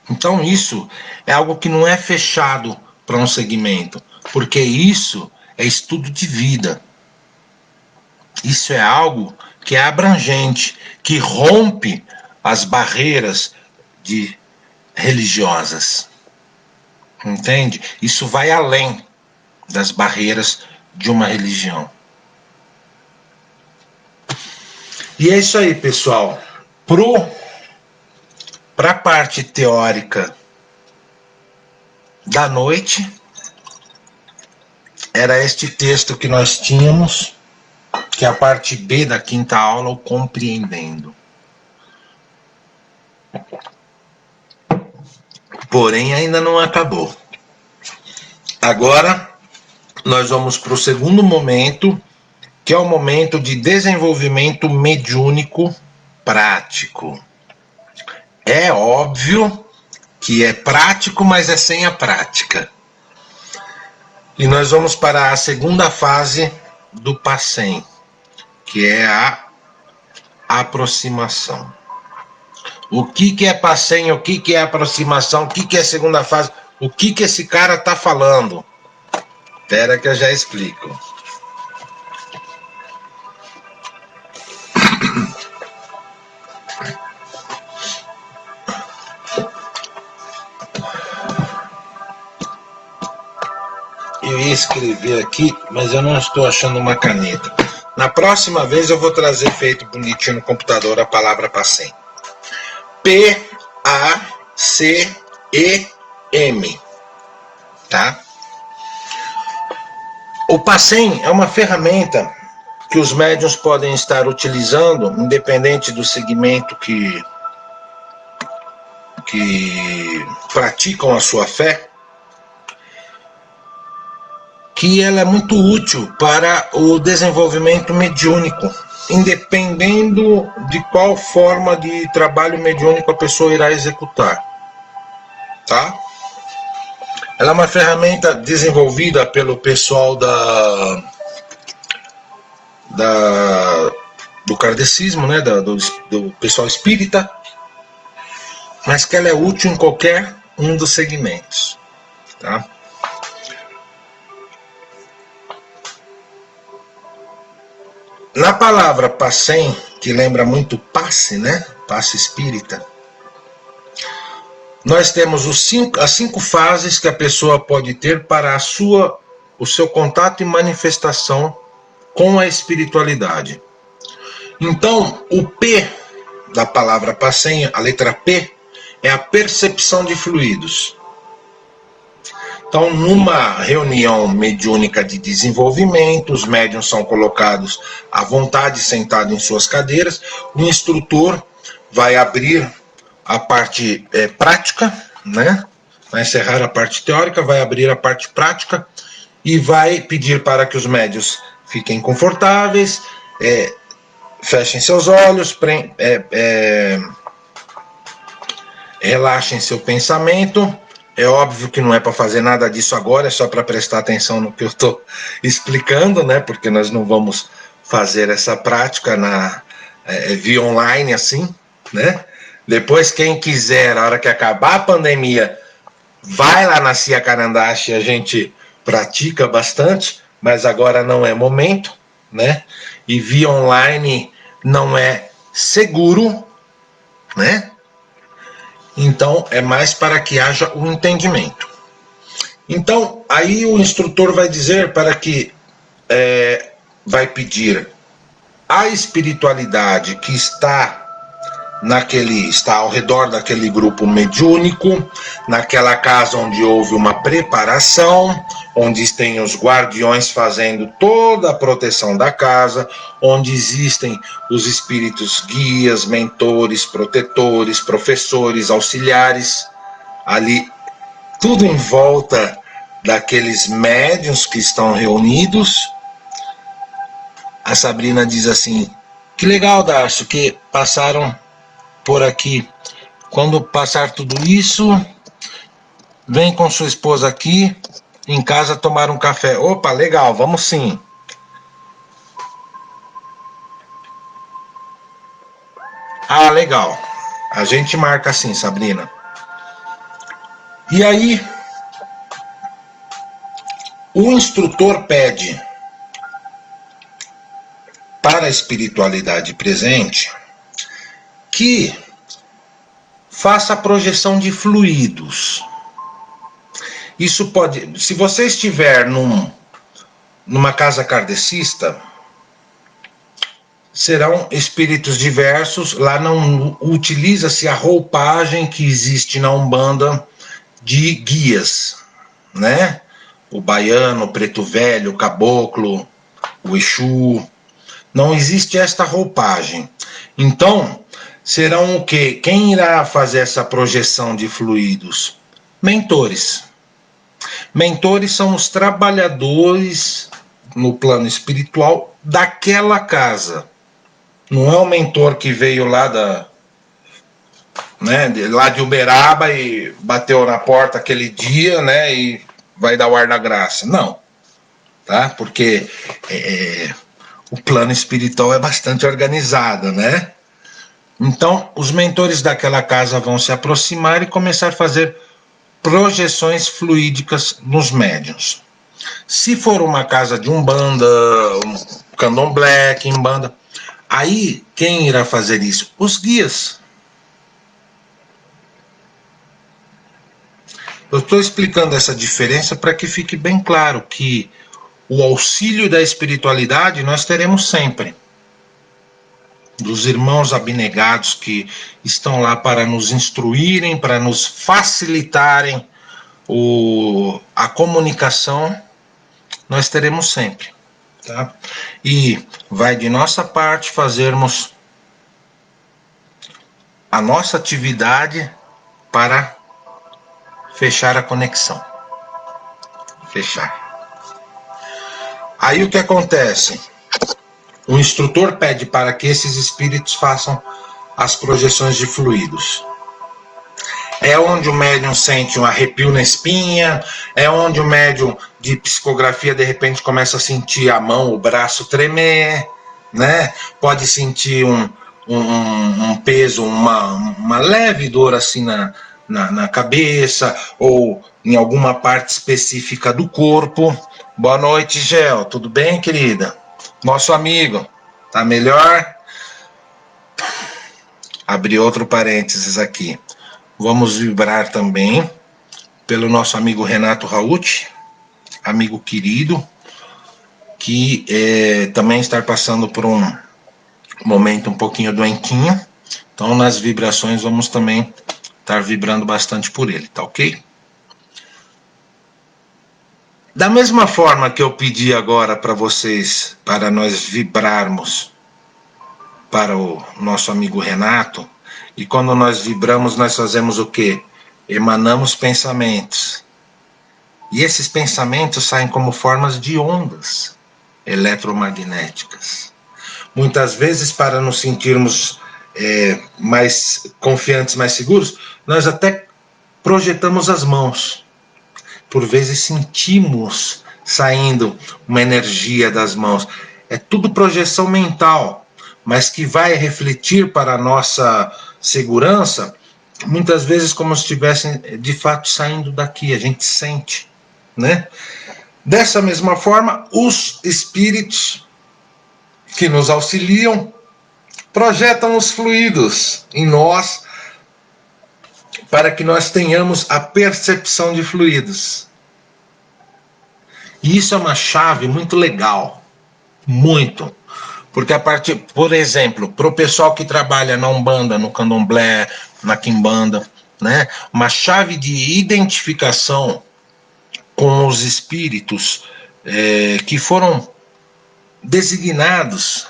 Então isso é algo que não é fechado para um segmento, porque isso é estudo de vida. Isso é algo que é abrangente, que rompe as barreiras religiosas. Entende? Isso vai além das barreiras de uma religião. E é isso aí, pessoal. Para a parte teórica da noite, era este texto que nós tínhamos, que é a parte B da quinta aula, o compreendendo. Porém, ainda não acabou. Agora, nós vamos para o segundo momento, que é o momento de desenvolvimento mediúnico prático. É óbvio que é prático, mas é sem a prática. E nós vamos para a segunda fase do PACEM, que é a aproximação. O que é PACEM, o que é aproximação, o que é segunda fase, o que esse cara está falando? Espera que eu já explico. Eu ia escrever aqui, mas eu não estou achando uma caneta. Na próxima vez eu vou trazer feito bonitinho no computador a palavra PACEM. P-A-C-E-M. Tá? O PACEM é uma ferramenta que os médiuns podem estar utilizando, independente do segmento que praticam a sua fé, que ela é muito útil para o desenvolvimento mediúnico, independendo de qual forma de trabalho mediúnico a pessoa irá executar. Tá? Ela é uma ferramenta desenvolvida pelo pessoal do kardecismo, né? do pessoal espírita, mas que ela é útil em qualquer um dos segmentos. Tá? Na palavra PACEM, que lembra muito passe, né? Passe espírita, nós temos as 5 fases que a pessoa pode ter para o seu contato e manifestação com a espiritualidade. Então, o P da palavra PACEM, a letra P, é a percepção de fluidos. Então, numa reunião mediúnica de desenvolvimento, os médiuns são colocados à vontade, sentados em suas cadeiras. O instrutor vai abrir a parte prática, né? Vai encerrar a parte teórica, vai abrir a parte prática e vai pedir para que os médiuns fiquem confortáveis, fechem seus olhos, relaxem seu pensamento. É óbvio que não é para fazer nada disso agora, é só para prestar atenção no que eu estou explicando, né? Porque nós não vamos fazer essa prática via online assim, né? Depois, quem quiser, a hora que acabar a pandemia, vai lá na Cia Carandache, a gente pratica bastante, mas agora não é momento, né? E via online não é seguro, né? Então, é mais para que haja um entendimento. Então, aí o instrutor vai dizer para que vai pedir a espiritualidade que está ao redor daquele grupo mediúnico, naquela casa onde houve uma preparação, onde tem os guardiões fazendo toda a proteção da casa, onde existem os espíritos guias, mentores, protetores, professores, auxiliares, ali tudo em volta daqueles médiuns que estão reunidos. A Sabrina diz assim: que legal, Darcio, que passaram por aqui. Quando passar tudo isso, vem com sua esposa aqui em casa tomar um café. Opa, legal, vamos sim. Ah, legal. A gente marca assim, Sabrina. E aí, o instrutor pede para a espiritualidade presente que faça a projeção de fluidos. Isso pode, se você estiver numa casa kardecista, serão espíritos diversos. Lá não utiliza-se a roupagem que existe na Umbanda de guias, né? O baiano, o preto velho, o caboclo, o Exu. Não existe esta roupagem. Então, serão o quê? Quem irá fazer essa projeção de fluidos? Mentores. Mentores são os trabalhadores no plano espiritual daquela casa. Não é o mentor que veio lá lá de Uberaba e bateu na porta aquele dia, né, e vai dar o ar da graça. Não, tá? Porque o plano espiritual é bastante organizado, né? Então, os mentores daquela casa vão se aproximar e começar a fazer projeções fluídicas nos médiuns. Se for uma casa de Umbanda, um Candomblé, Quimbanda, aí quem irá fazer isso? Os guias. Eu estou explicando essa diferença para que fique bem claro que o auxílio da espiritualidade nós teremos sempre. Dos irmãos abnegados que estão lá para nos instruírem, para nos facilitarem a comunicação, nós teremos sempre. Tá? E vai de nossa parte fazermos a nossa atividade para fechar a conexão. Fechar. Aí o que acontece? O instrutor pede para que esses espíritos façam as projeções de fluidos. É onde o médium sente um arrepio na espinha, é onde o médium de psicografia de repente começa a sentir a mão, o braço tremer, né? Pode sentir um peso, uma leve dor assim na cabeça ou em alguma parte específica do corpo. Boa noite, Gel. Tudo bem, querida? Nosso amigo, tá melhor? Abri outro parênteses aqui. Vamos vibrar também pelo nosso amigo Renato Rauti, amigo querido, que também está passando por um momento um pouquinho doentinho. Então, nas vibrações, vamos também estar vibrando bastante por ele, tá ok? Da mesma forma que eu pedi agora para vocês, para nós vibrarmos para o nosso amigo Renato, e quando nós vibramos, nós fazemos o quê? Emanamos pensamentos. E esses pensamentos saem como formas de ondas eletromagnéticas. Muitas vezes, para nos sentirmos mais confiantes, mais seguros, nós até projetamos as mãos. Por vezes sentimos saindo uma energia das mãos. É tudo projeção mental, mas que vai refletir para a nossa segurança, muitas vezes como se estivessem de fato saindo daqui, a gente sente, né? Dessa mesma forma, os espíritos que nos auxiliam projetam os fluidos em nós para que nós tenhamos a percepção de fluidos. E isso é uma chave muito legal, muito. Porque a partir, por exemplo, para o pessoal que trabalha na Umbanda, no Candomblé, na Quimbanda, né, uma chave de identificação com os espíritos que foram designados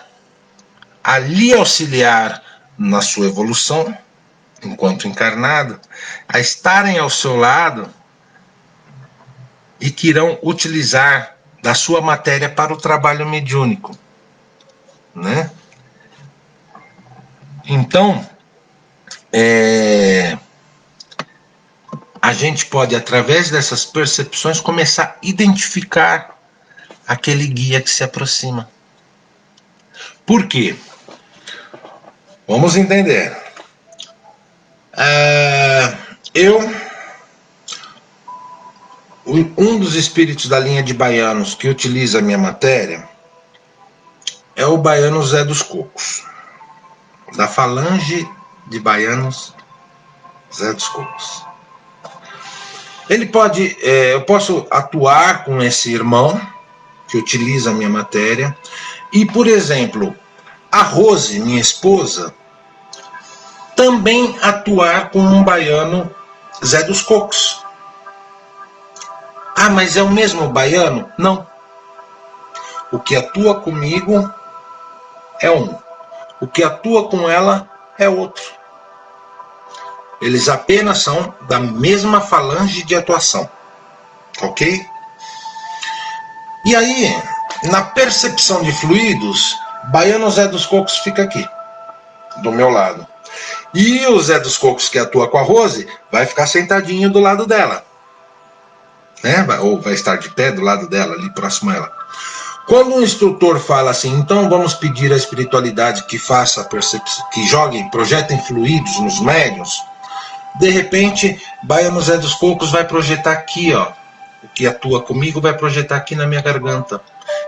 a lhe auxiliar na sua evolução, enquanto encarnado, a estarem ao seu lado e que irão utilizar da sua matéria para o trabalho mediúnico, né? Então, a gente pode, através dessas percepções, começar a identificar aquele guia que se aproxima. Por quê? Vamos entender. Um dos espíritos da linha de baianos que utiliza a minha matéria é o baiano Zé dos Cocos, da falange de baianos Zé dos Cocos. Ele pode, eu posso atuar com esse irmão que utiliza a minha matéria e, por exemplo, a Rose, minha esposa, também atuar com um baiano Zé dos Cocos. Ah, mas é o mesmo baiano? Não. O que atua comigo é um. O que atua com ela é outro. Eles apenas são da mesma falange de atuação. Ok? E aí, na percepção de fluidos, baiano Zé dos Cocos fica aqui, do meu lado. E o Zé dos Cocos que atua com a Rose vai ficar sentadinho do lado dela, né? Ou vai estar de pé do lado dela, ali próximo a ela. Quando o instrutor fala assim, então vamos pedir à espiritualidade que faça a percepção, que jogue, projetem fluidos nos médiuns, de repente, baiano Zé dos Cocos vai projetar aqui, ó. O que atua comigo vai projetar aqui na minha garganta.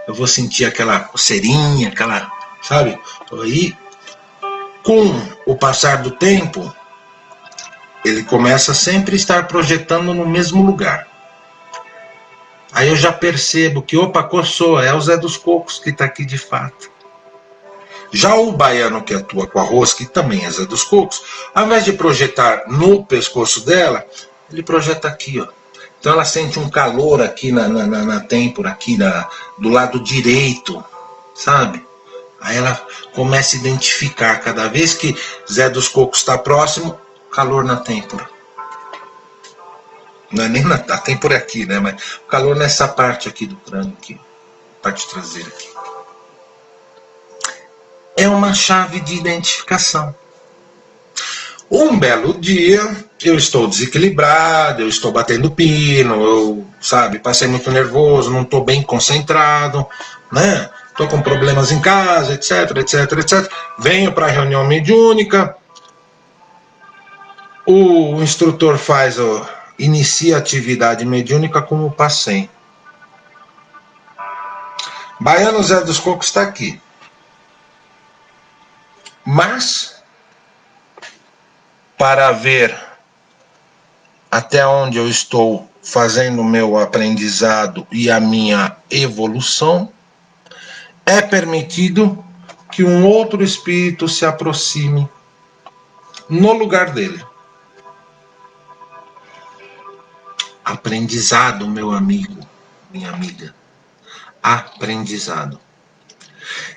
Eu vou sentir aquela coceirinha, aquela, sabe? Aí, com o passar do tempo, ele começa sempre a estar projetando no mesmo lugar. Aí eu já percebo que, opa, coçou, é o Zé dos Cocos que está aqui de fato. Já o baiano que atua com a Rose, que também é Zé dos Cocos, ao invés de projetar no pescoço dela, ele projeta aqui, ó. Então ela sente um calor aqui na têmpora, aqui do lado direito, sabe? Aí ela começa a identificar, cada vez que Zé dos Cocos está próximo, calor na têmpora. Não é nem a têmpora aqui, né? Mas o calor nessa parte aqui do crânio, aqui, parte traseira aqui. É uma chave de identificação. Um belo dia, eu estou desequilibrado, eu estou batendo pino, eu, sabe, passei muito nervoso, não estou bem concentrado, né? Estou com problemas em casa, etc, etc, etc. Venho para a reunião mediúnica, o instrutor inicia a atividade mediúnica como passei. Baiano Zé dos Cocos está aqui. Mas, para ver até onde eu estou fazendo o meu aprendizado e a minha evolução, é permitido que um outro espírito se aproxime no lugar dele. Aprendizado, meu amigo, minha amiga. Aprendizado.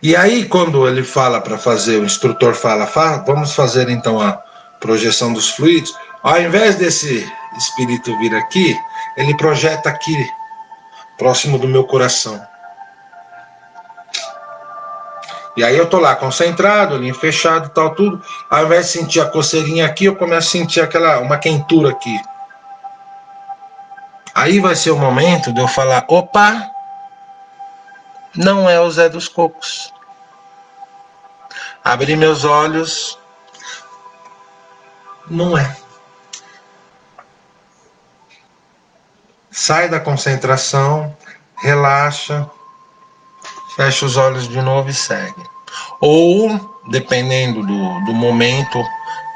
E aí, quando ele fala para fazer, o instrutor fala, vamos fazer então a projeção dos fluidos, ao invés desse espírito vir aqui, ele projeta aqui, próximo do meu coração. E aí eu tô lá concentrado, olhinho fechado e tal, tudo. Ao invés de sentir a coceirinha aqui, eu começo a sentir uma quentura aqui. Aí vai ser o momento de eu falar, opa, não é o Zé dos Cocos. Abri meus olhos, não é. Sai da concentração, relaxa, fecha os olhos de novo e segue. Ou, dependendo do momento,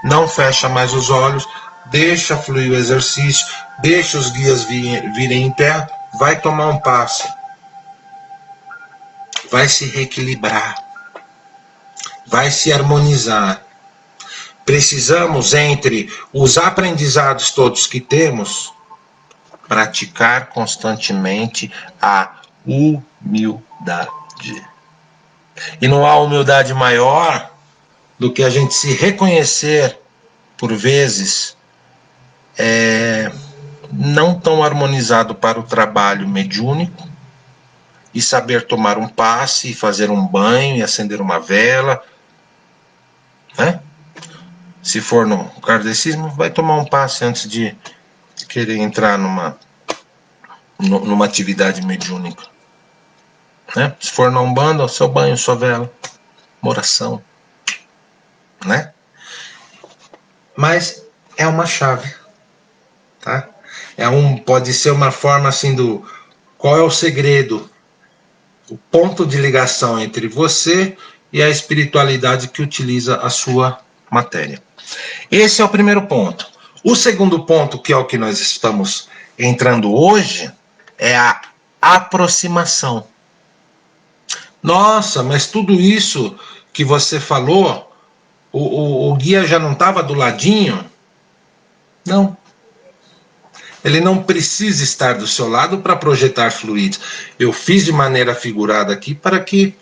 não fecha mais os olhos, deixa fluir o exercício, deixa os guias virem em pé, vai tomar um passe, vai se reequilibrar, vai se harmonizar. Precisamos, entre os aprendizados todos que temos, praticar constantemente a humildade. E não há humildade maior do que a gente se reconhecer, por vezes, não tão harmonizado para o trabalho mediúnico, e saber tomar um passe, fazer um banho e acender uma vela, né? Se for no kardecismo, vai tomar um passe antes de querer entrar numa atividade mediúnica. Né? Se for na Umbanda, seu banho, sua vela, uma oração, né? Mas é uma chave, tá? Pode ser uma forma assim qual é o segredo, o ponto de ligação entre você e a espiritualidade que utiliza a sua matéria. Esse é o primeiro ponto. O segundo ponto, que é o que nós estamos entrando hoje, é a aproximação. Nossa, mas tudo isso que você falou, o guia já não estava do ladinho? Não. Ele não precisa estar do seu lado para projetar fluidos. Eu fiz de maneira figurada aqui para que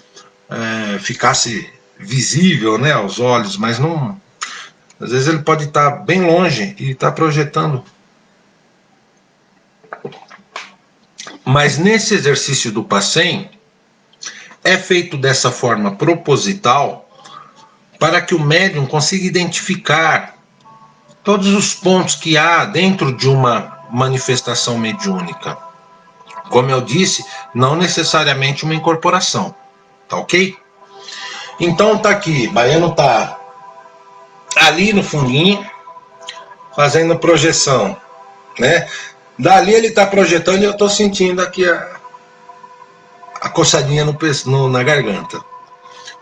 ficasse visível, né, aos olhos, mas não. Às vezes ele pode estar bem longe e estar projetando. Mas nesse exercício do Passen, é feito dessa forma proposital para que o médium consiga identificar todos os pontos que há dentro de uma manifestação mediúnica. Como eu disse, não necessariamente uma incorporação, tá ok? Então tá aqui, Baiano tá ali no fundinho, fazendo projeção, né? Dali ele tá projetando e eu tô sentindo aqui a coçadinha na garganta.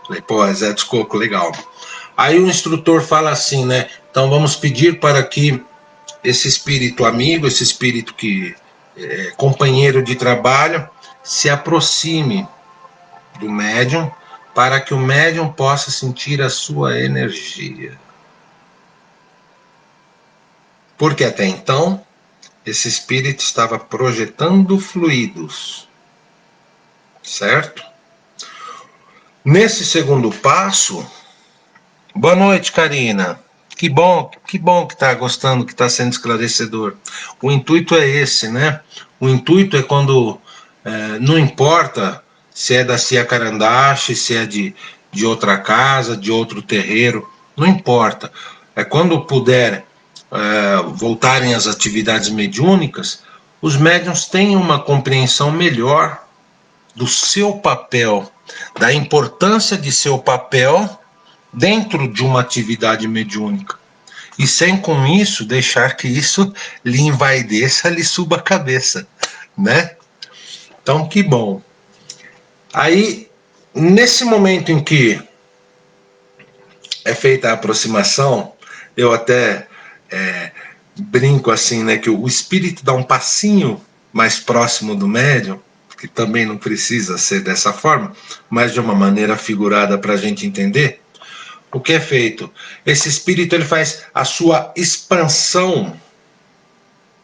Falei, pô, Zé dos Cocos, legal. Aí o instrutor fala assim, né? Então vamos pedir para que esse espírito amigo, esse espírito que é companheiro de trabalho, se aproxime do médium para que o médium possa sentir a sua energia. Porque até então, esse espírito estava projetando fluidos, certo? Nesse segundo passo, boa noite, Karina. Que bom que está gostando, que está sendo esclarecedor. O intuito é esse, né? O intuito é quando não importa se é da Cia Carandache, se é de outra casa, de outro terreiro, não importa. É quando puder voltarem às atividades mediúnicas, os médiuns têm uma compreensão melhor do seu papel, da importância de seu papel dentro de uma atividade mediúnica. E sem com isso deixar que isso lhe envaideça, lhe suba a cabeça, né? Então, que bom. Aí, nesse momento em que é feita a aproximação, eu até brinco assim, né, que o espírito dá um passinho mais próximo do médium, que também não precisa ser dessa forma, mas de uma maneira figurada para a gente entender. O que é feito? Esse espírito ele faz a sua expansão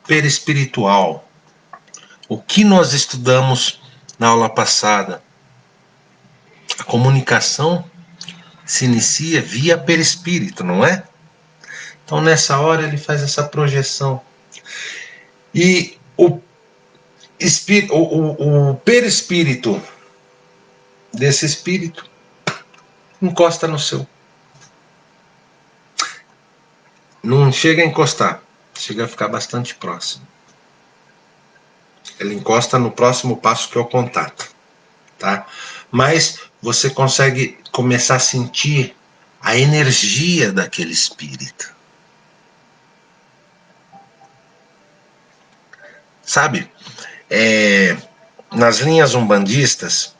perispiritual. o que nós estudamos na aula passada. A comunicação se inicia via perispírito, não é? Então, nessa hora, ele faz essa projeção. E o perispírito desse espírito encosta no seu. Não chega a encostar, chega a ficar bastante próximo. Ele encosta no próximo passo, que é o contato, tá? Mas você consegue começar a sentir a energia daquele espírito. Sabe? Nas linhas umbandistas,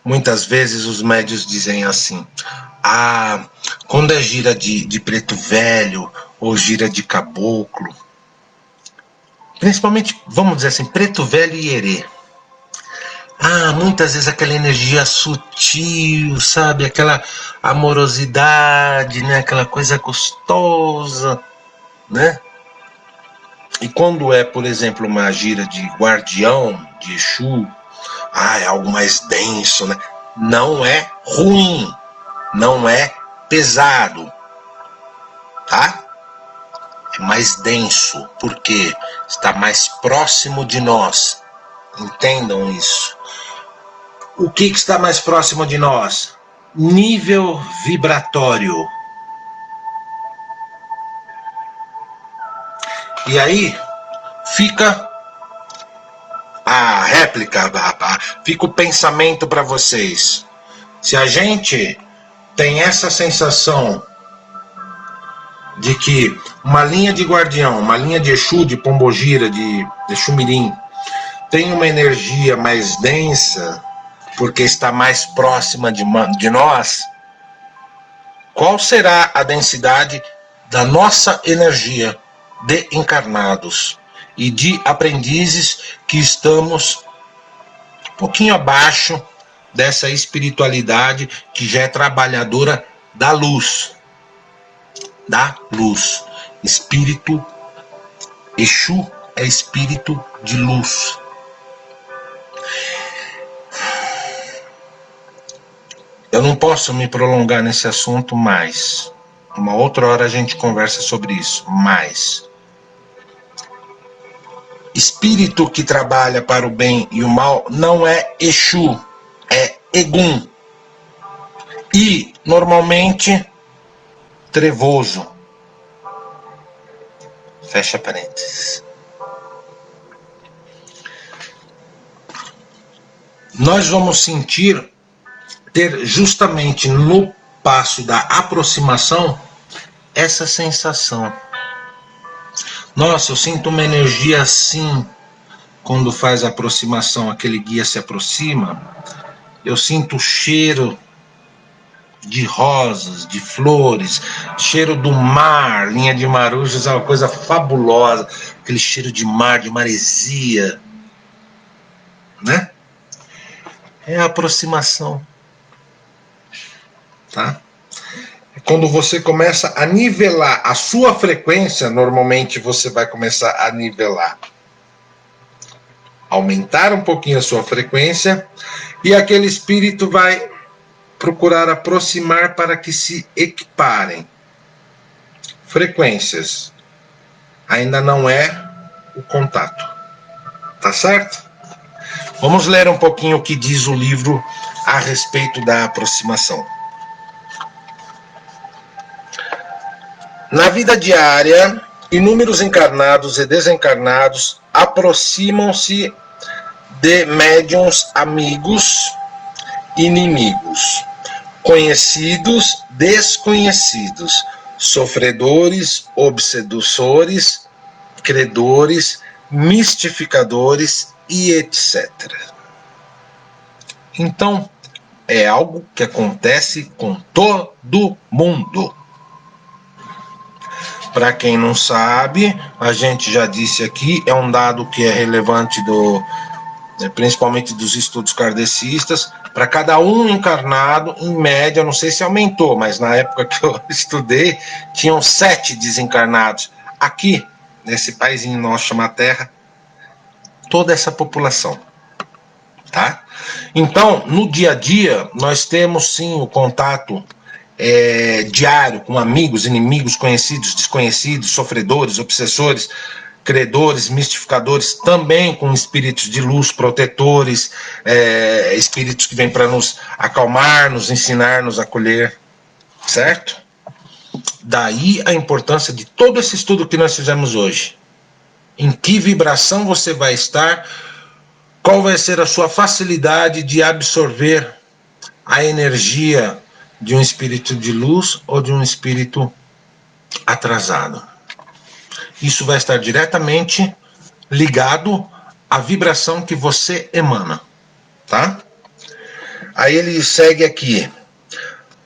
muitas vezes os médios dizem assim: quando é gira de preto velho ou gira de caboclo, principalmente, vamos dizer assim, preto velho e herê, muitas vezes aquela energia sutil, sabe, aquela amorosidade, né, aquela coisa gostosa, né? E quando é, por exemplo, uma gira de guardião, de Exu, é algo mais denso, né? Não é ruim, não é pesado, tá? É mais denso, porque está mais próximo de nós. Entendam isso. O que está mais próximo de nós? Nível vibratório. E aí fica a réplica, fica o pensamento para vocês. Se a gente tem essa sensação de que uma linha de guardião, uma linha de Exu, de Pombogira, de Exumirim, tem uma energia mais densa, porque está mais próxima de nós, qual será a densidade da nossa energia de encarnados e de aprendizes que estamos um pouquinho abaixo dessa espiritualidade que já é trabalhadora da luz. Da luz. Espírito, Exu é espírito de luz. Eu não posso me prolongar nesse assunto mais. Uma outra hora a gente conversa sobre isso. Mas espírito que trabalha para o bem e o mal não é Exu, é Egum. E, normalmente, trevoso. Fecha parênteses. Nós vamos ter justamente no passo da aproximação essa sensação. Nossa, eu sinto uma energia assim quando faz a aproximação, aquele guia se aproxima. Eu sinto o cheiro de rosas, de flores, cheiro do mar. Linha de Marujos é uma coisa fabulosa, aquele cheiro de mar, de maresia, né? É a aproximação, tá? Quando você começa a nivelar a sua frequência, normalmente você vai começar a nivelar, aumentar um pouquinho a sua frequência, e aquele espírito vai procurar aproximar para que se equiparem. Frequências. Ainda não é o contato. Tá certo? Vamos ler um pouquinho o que diz o livro a respeito da aproximação. Na vida diária, inúmeros encarnados e desencarnados aproximam-se de médiuns amigos, inimigos, conhecidos, desconhecidos, sofredores, obsedutores, credores, mistificadores e etc. Então, é algo que acontece com todo mundo. Para quem não sabe, a gente já disse aqui, é um dado que é relevante principalmente dos estudos kardecistas. Para cada um encarnado, em média, não sei se aumentou, mas na época que eu estudei, tinham 7 desencarnados. Aqui, nesse paizinho nosso chamado Terra, toda essa população, tá? Então, no dia a dia, nós temos sim o contato diário com amigos, inimigos, conhecidos, desconhecidos, sofredores, obsessores, credores, mistificadores, também com espíritos de luz, protetores, espíritos que vêm para nos acalmar, nos ensinar, nos acolher, certo? Daí a importância de todo esse estudo que nós fizemos hoje. Em que vibração você vai estar, qual vai ser a sua facilidade de absorver a energia de um espírito de luz ou de um espírito atrasado. Isso vai estar diretamente ligado à vibração que você emana, tá? Aí ele segue aqui.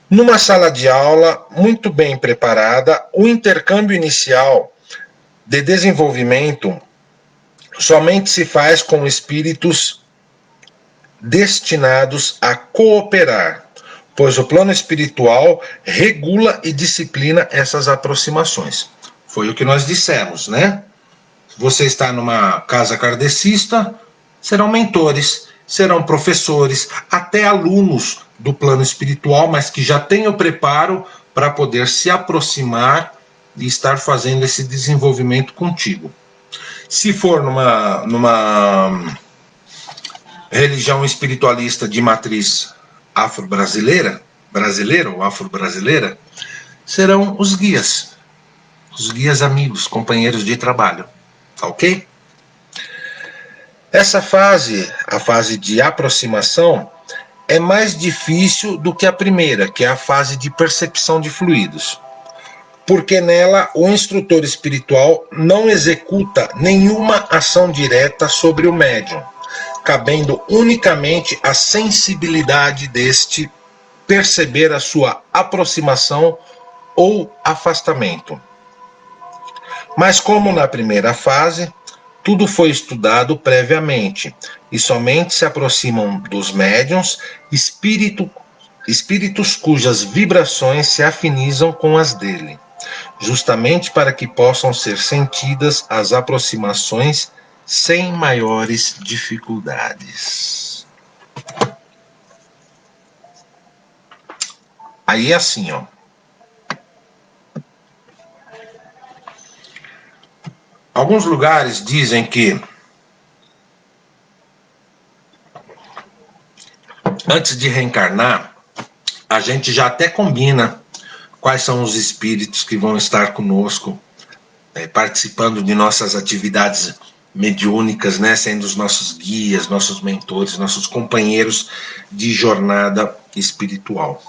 Numa sala de aula muito bem preparada, o intercâmbio inicial de desenvolvimento somente se faz com espíritos destinados a cooperar, pois o plano espiritual regula e disciplina essas aproximações. Foi o que nós dissemos, né? Você está numa casa kardecista, serão mentores, serão professores, até alunos do plano espiritual, mas que já têm o preparo para poder se aproximar e estar fazendo esse desenvolvimento contigo. Se for numa religião espiritualista de matriz afro-brasileira, brasileira ou afro-brasileira, serão os guias amigos, companheiros de trabalho, tá ok? Essa fase, a fase de aproximação, é mais difícil do que a primeira, que é a fase de percepção de fluidos, porque nela o instrutor espiritual não executa nenhuma ação direta sobre o médium, cabendo unicamente a sensibilidade deste perceber a sua aproximação ou afastamento. Mas como na primeira fase, tudo foi estudado previamente e somente se aproximam dos médiuns espíritos cujas vibrações se afinizam com as dele, justamente para que possam ser sentidas as aproximações sem maiores dificuldades. Aí é assim, ó. Alguns lugares dizem que antes de reencarnar, a gente já até combina quais são os espíritos que vão estar conosco, participando de nossas atividades mediúnicas, né, sendo os nossos guias, nossos mentores, nossos companheiros de jornada espiritual.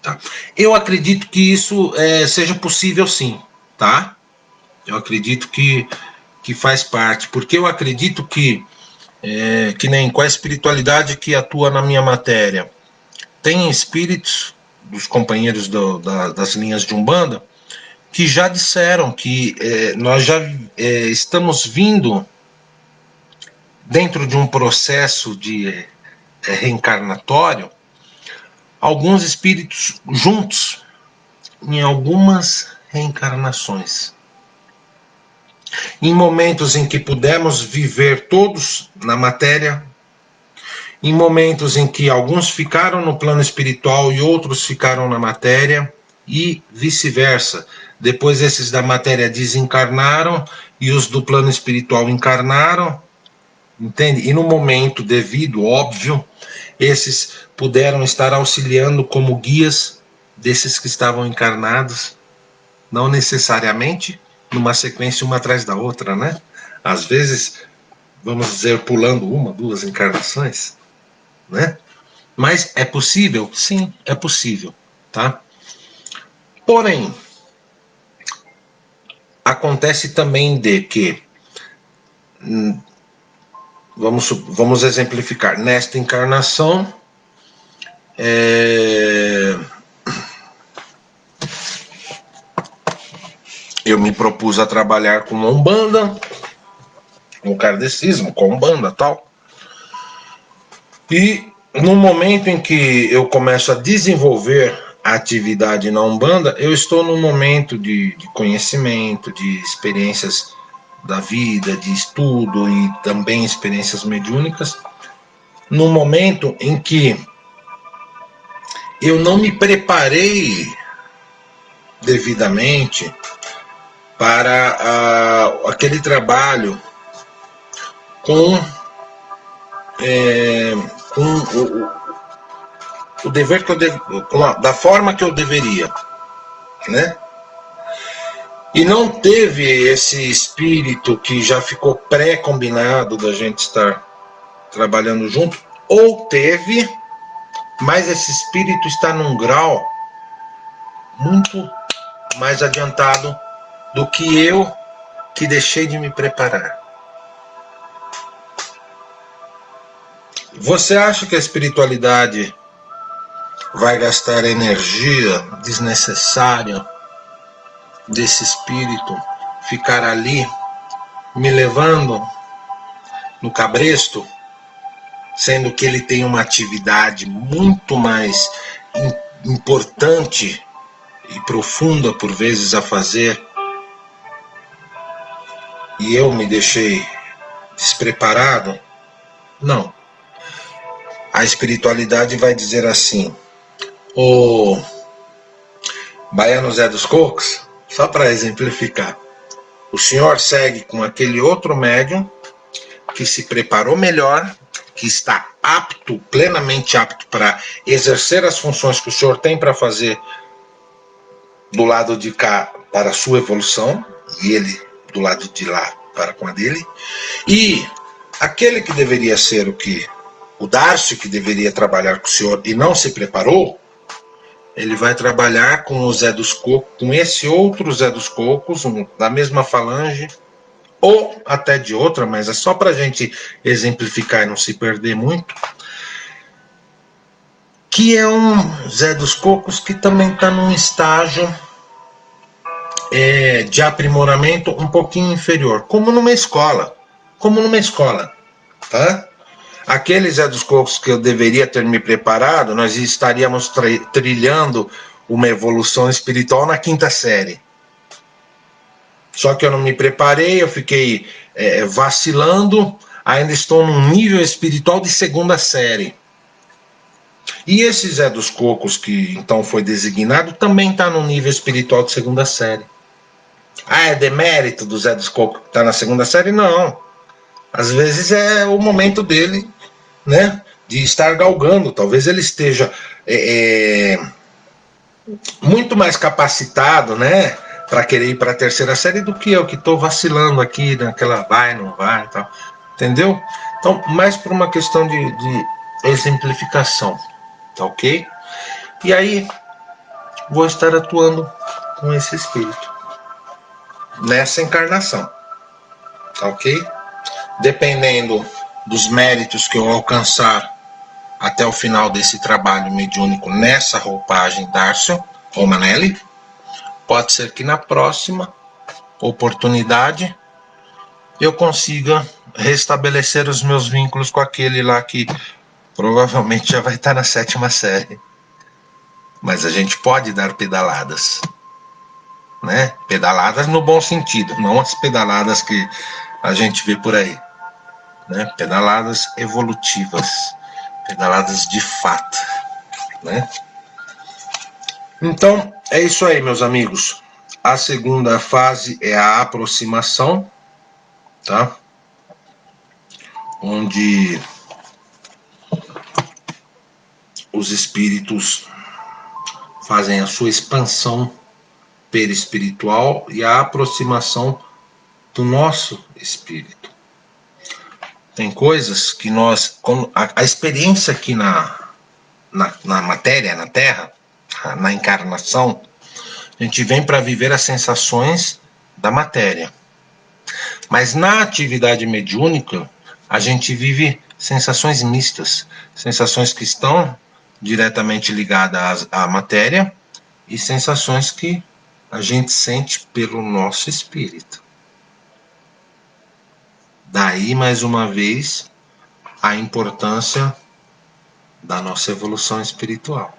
Tá? Eu acredito que isso seja possível sim, tá? Eu acredito que faz parte, porque eu acredito que nem com a espiritualidade que atua na minha matéria, tem espíritos dos companheiros das linhas de Umbanda que já disseram que nós já estamos vindo dentro de um processo de reencarnatório, alguns espíritos juntos em algumas reencarnações. Em momentos em que pudemos viver todos na matéria, em momentos em que alguns ficaram no plano espiritual e outros ficaram na matéria, e vice-versa. Depois esses da matéria desencarnaram e os do plano espiritual encarnaram, entende? E no momento devido, óbvio, esses puderam estar auxiliando como guias desses que estavam encarnados, não necessariamente numa sequência uma atrás da outra, né? Às vezes, vamos dizer, pulando uma, duas encarnações, né? Mas é possível? Sim, é possível, tá? Porém, acontece também de que, vamos exemplificar, nesta encarnação, eu me propus a trabalhar com Umbanda, com o kardecismo, com Umbanda e tal. E no momento em que eu começo a desenvolver a atividade na Umbanda, eu estou num momento de conhecimento, de experiências da vida, de estudo e também experiências mediúnicas, no momento em que eu não me preparei devidamente para aquele trabalho com, com o dever que eu da forma que eu deveria, né? E não teve esse espírito que já ficou pré-combinado da gente estar trabalhando junto, ou teve, mas esse espírito está num grau muito mais adiantado do que eu, que deixei de me preparar. Você acha que a espiritualidade vai gastar energia desnecessária desse espírito ficar ali me levando no cabresto, sendo que ele tem uma atividade muito mais importante e profunda por vezes a fazer, e eu me deixei despreparado? Não. A espiritualidade vai dizer assim: o Baiano Zé dos Cocos, só para exemplificar, o senhor segue com aquele outro médium que se preparou melhor, que está apto, plenamente apto para exercer as funções que o senhor tem para fazer do lado de cá para a sua evolução, e ele do lado de lá para com a dele. E aquele que deveria ser o Darcio, que deveria trabalhar com o senhor e não se preparou, ele vai trabalhar com o Zé dos Cocos, com esse outro Zé dos Cocos, da mesma falange, ou até de outra, mas é só para a gente exemplificar e não se perder muito, que é um Zé dos Cocos que também está num estágio de aprimoramento um pouquinho inferior, como numa escola, tá? Aquele Zé dos Cocos que eu deveria ter me preparado, nós estaríamos trilhando uma evolução espiritual na 5ª série. Só que eu não me preparei, eu fiquei vacilando, ainda estou num nível espiritual de 2ª série. E esse Zé dos Cocos, que então foi designado, também está no nível espiritual de 2ª série. Ah, é demérito do Zé dos Cocos que está na 2ª série? Não. Às vezes é o momento dele, né, de estar galgando. Talvez ele esteja muito mais capacitado, né, para querer ir para a 3ª série do que eu, que estou vacilando aqui naquela vai, não vai e tal. Entendeu? Então, mais por uma questão de exemplificação, tá ok? E aí, vou estar atuando com esse espírito nessa encarnação, tá ok? Dependendo dos méritos que eu alcançar até o final desse trabalho mediúnico nessa roupagem Darcio ou Manelli, pode ser que na próxima oportunidade eu consiga restabelecer os meus vínculos com aquele lá que provavelmente já vai estar na 7ª série. Mas a gente pode dar pedaladas, né? Pedaladas no bom sentido, não as pedaladas que a gente vê por aí, né? Pedaladas evolutivas, pedaladas de fato, né? Então, é isso aí, meus amigos. A segunda fase é a aproximação, tá? Onde os espíritos fazem a sua expansão perispiritual e a aproximação do nosso espírito. Tem coisas que nós, a experiência aqui na matéria, na Terra, na encarnação, a gente vem para viver as sensações da matéria. Mas na atividade mediúnica, a gente vive sensações mistas, sensações que estão diretamente ligadas à matéria e sensações que a gente sente pelo nosso espírito. Daí, mais uma vez, a importância da nossa evolução espiritual.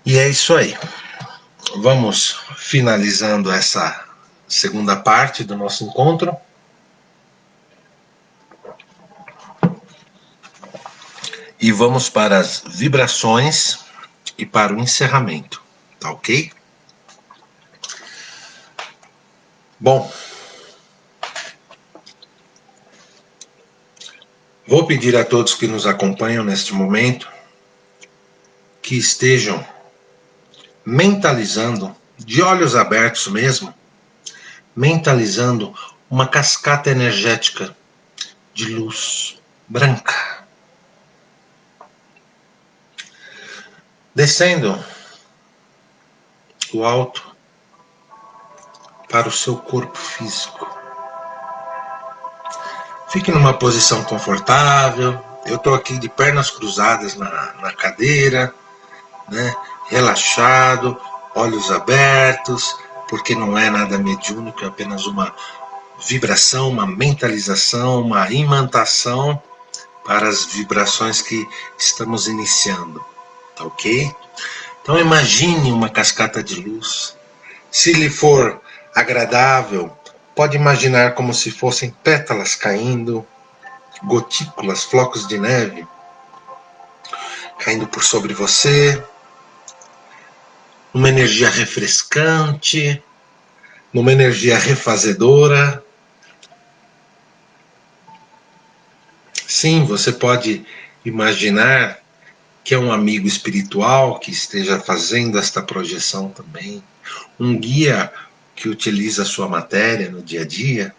E é isso aí. vamos finalizando essa segunda parte do nosso encontro. E vamos para as vibrações e para o encerramento, tá ok? Bom, vou pedir a todos que nos acompanham neste momento que estejam mentalizando, de olhos abertos mesmo, mentalizando uma cascata energética de luz branca, descendo do alto para o seu corpo físico. Fique numa posição confortável. Eu estou aqui de pernas cruzadas na cadeira, né? Relaxado, olhos abertos, porque não é nada mediúnico, é apenas uma vibração, uma mentalização, uma imantação para as vibrações que estamos iniciando, tá ok? Então imagine uma cascata de luz. Se lhe for agradável, pode imaginar como se fossem pétalas caindo, gotículas, flocos de neve, caindo por sobre você, uma energia refrescante, numa energia refazedora. Sim, você pode imaginar que é um amigo espiritual que esteja fazendo esta projeção também, um guia que utiliza a sua matéria no dia a dia.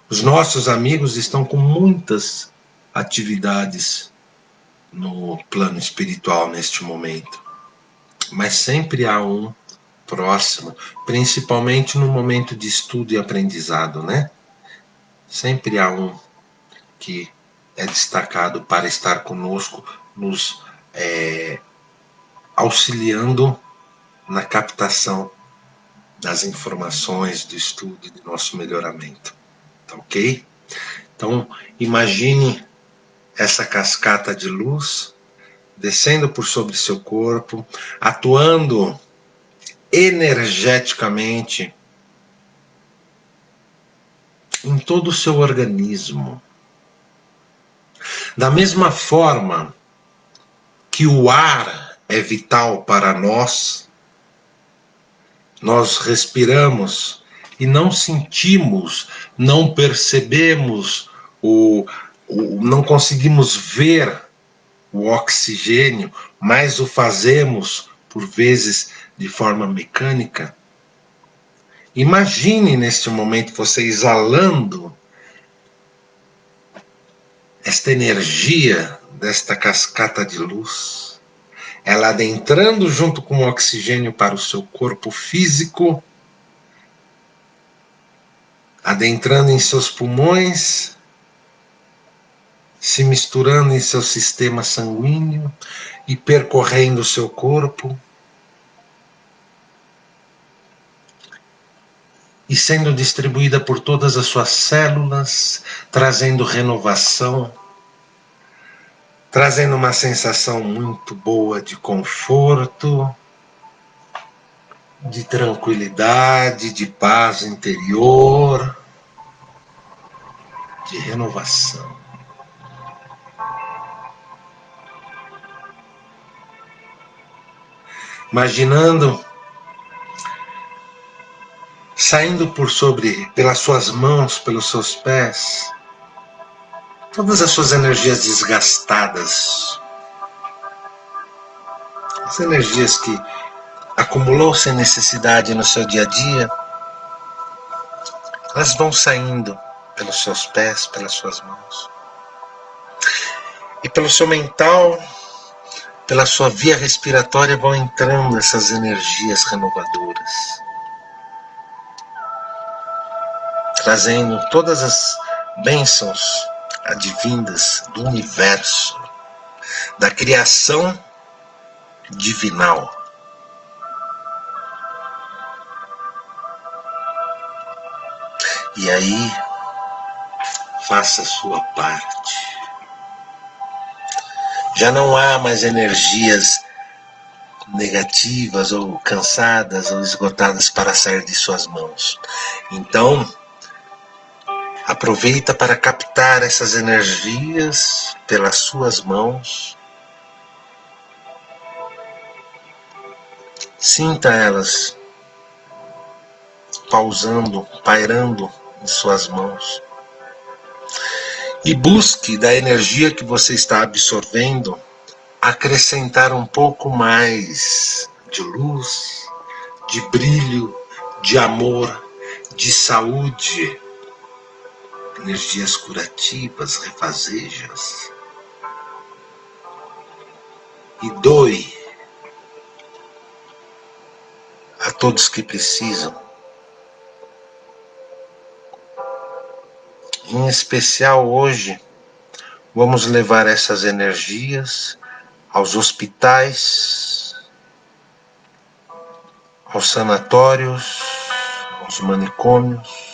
Os nossos amigos estão com muitas atividades no plano espiritual neste momento, mas sempre há um próximo, principalmente no momento de estudo e aprendizado, né? Sempre há um que é destacado para estar conosco, nos auxiliando na captação das informações do estudo e do nosso melhoramento, tá ok? Então, imagine essa cascata de luz descendo por sobre seu corpo, atuando energeticamente em todo o seu organismo. Da mesma forma que o ar é vital para nós, nós respiramos e não sentimos, não percebemos, não conseguimos ver o oxigênio, mas o fazemos, por vezes, de forma mecânica. Imagine neste momento você exalando esta energia desta cascata de luz, ela adentrando junto com o oxigênio para o seu corpo físico, adentrando em seus pulmões, se misturando em seu sistema sanguíneo e percorrendo o seu corpo, e sendo distribuída por todas as suas células, trazendo renovação, trazendo uma sensação muito boa de conforto, de tranquilidade, de paz interior, de renovação. Imaginando saindo por sobre, pelas suas mãos, pelos seus pés, todas as suas energias desgastadas, as energias que acumulou sem necessidade no seu dia a dia, elas vão saindo pelos seus pés, pelas suas mãos. E pelo seu mental, pela sua via respiratória vão entrando essas energias renovadoras, trazendo todas as bênçãos advindas do universo, da criação divinal. E aí, faça a sua parte. Já não há mais energias negativas ou cansadas ou esgotadas para sair de suas mãos. Então, aproveita para captar essas energias pelas suas mãos. Sinta elas pausando, pairando em suas mãos. E busque da energia que você está absorvendo acrescentar um pouco mais de luz, de brilho, de amor, de saúde, energias curativas, refazejas. E doe a todos que precisam. Em especial hoje, vamos levar essas energias aos hospitais, aos sanatórios, aos manicômios,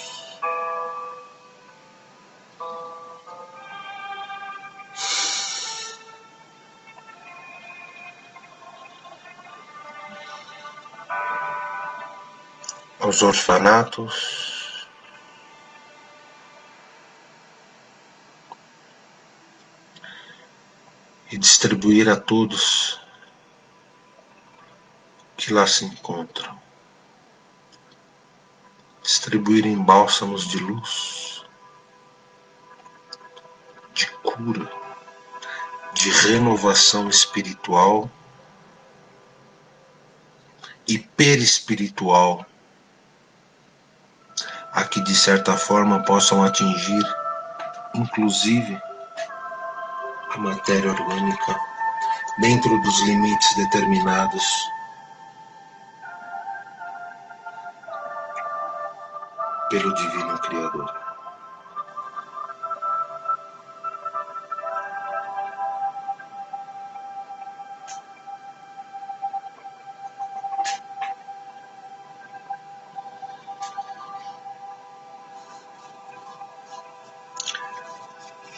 aos orfanatos, e distribuir a todos que lá se encontram. Distribuir em bálsamos de luz, de cura, de renovação espiritual e perispiritual, a que de certa forma possam atingir, inclusive, a matéria orgânica dentro dos limites determinados pelo Divino Criador.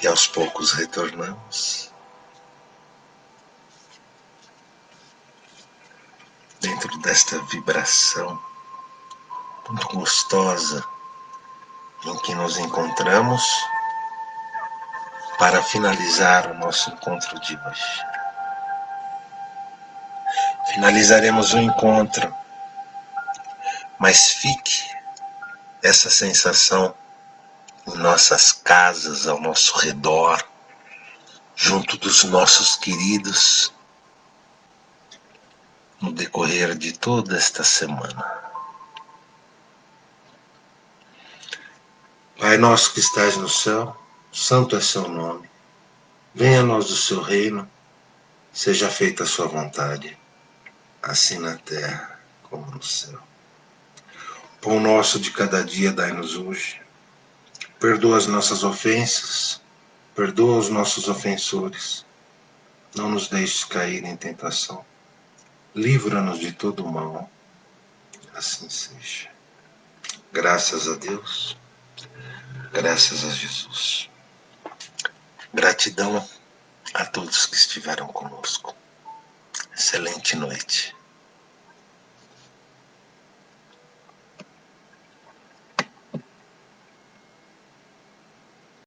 E aos poucos retornamos dentro desta vibração muito gostosa em que nos encontramos para finalizar o nosso encontro de hoje. Finalizaremos o encontro, mas fique essa sensação em nossas casas, ao nosso redor, junto dos nossos queridos, no decorrer de toda esta semana. Pai nosso que estás no céu, santo é seu nome. Venha a nós o seu reino, seja feita a sua vontade, assim na terra como no céu. O pão nosso de cada dia dai-nos hoje. Perdoa as nossas ofensas, perdoa os nossos ofensores. Não nos deixes cair em tentação. Livra-nos de todo o mal. Assim seja. Graças a Deus. Graças a Jesus. Gratidão a todos que estiveram conosco. Excelente noite.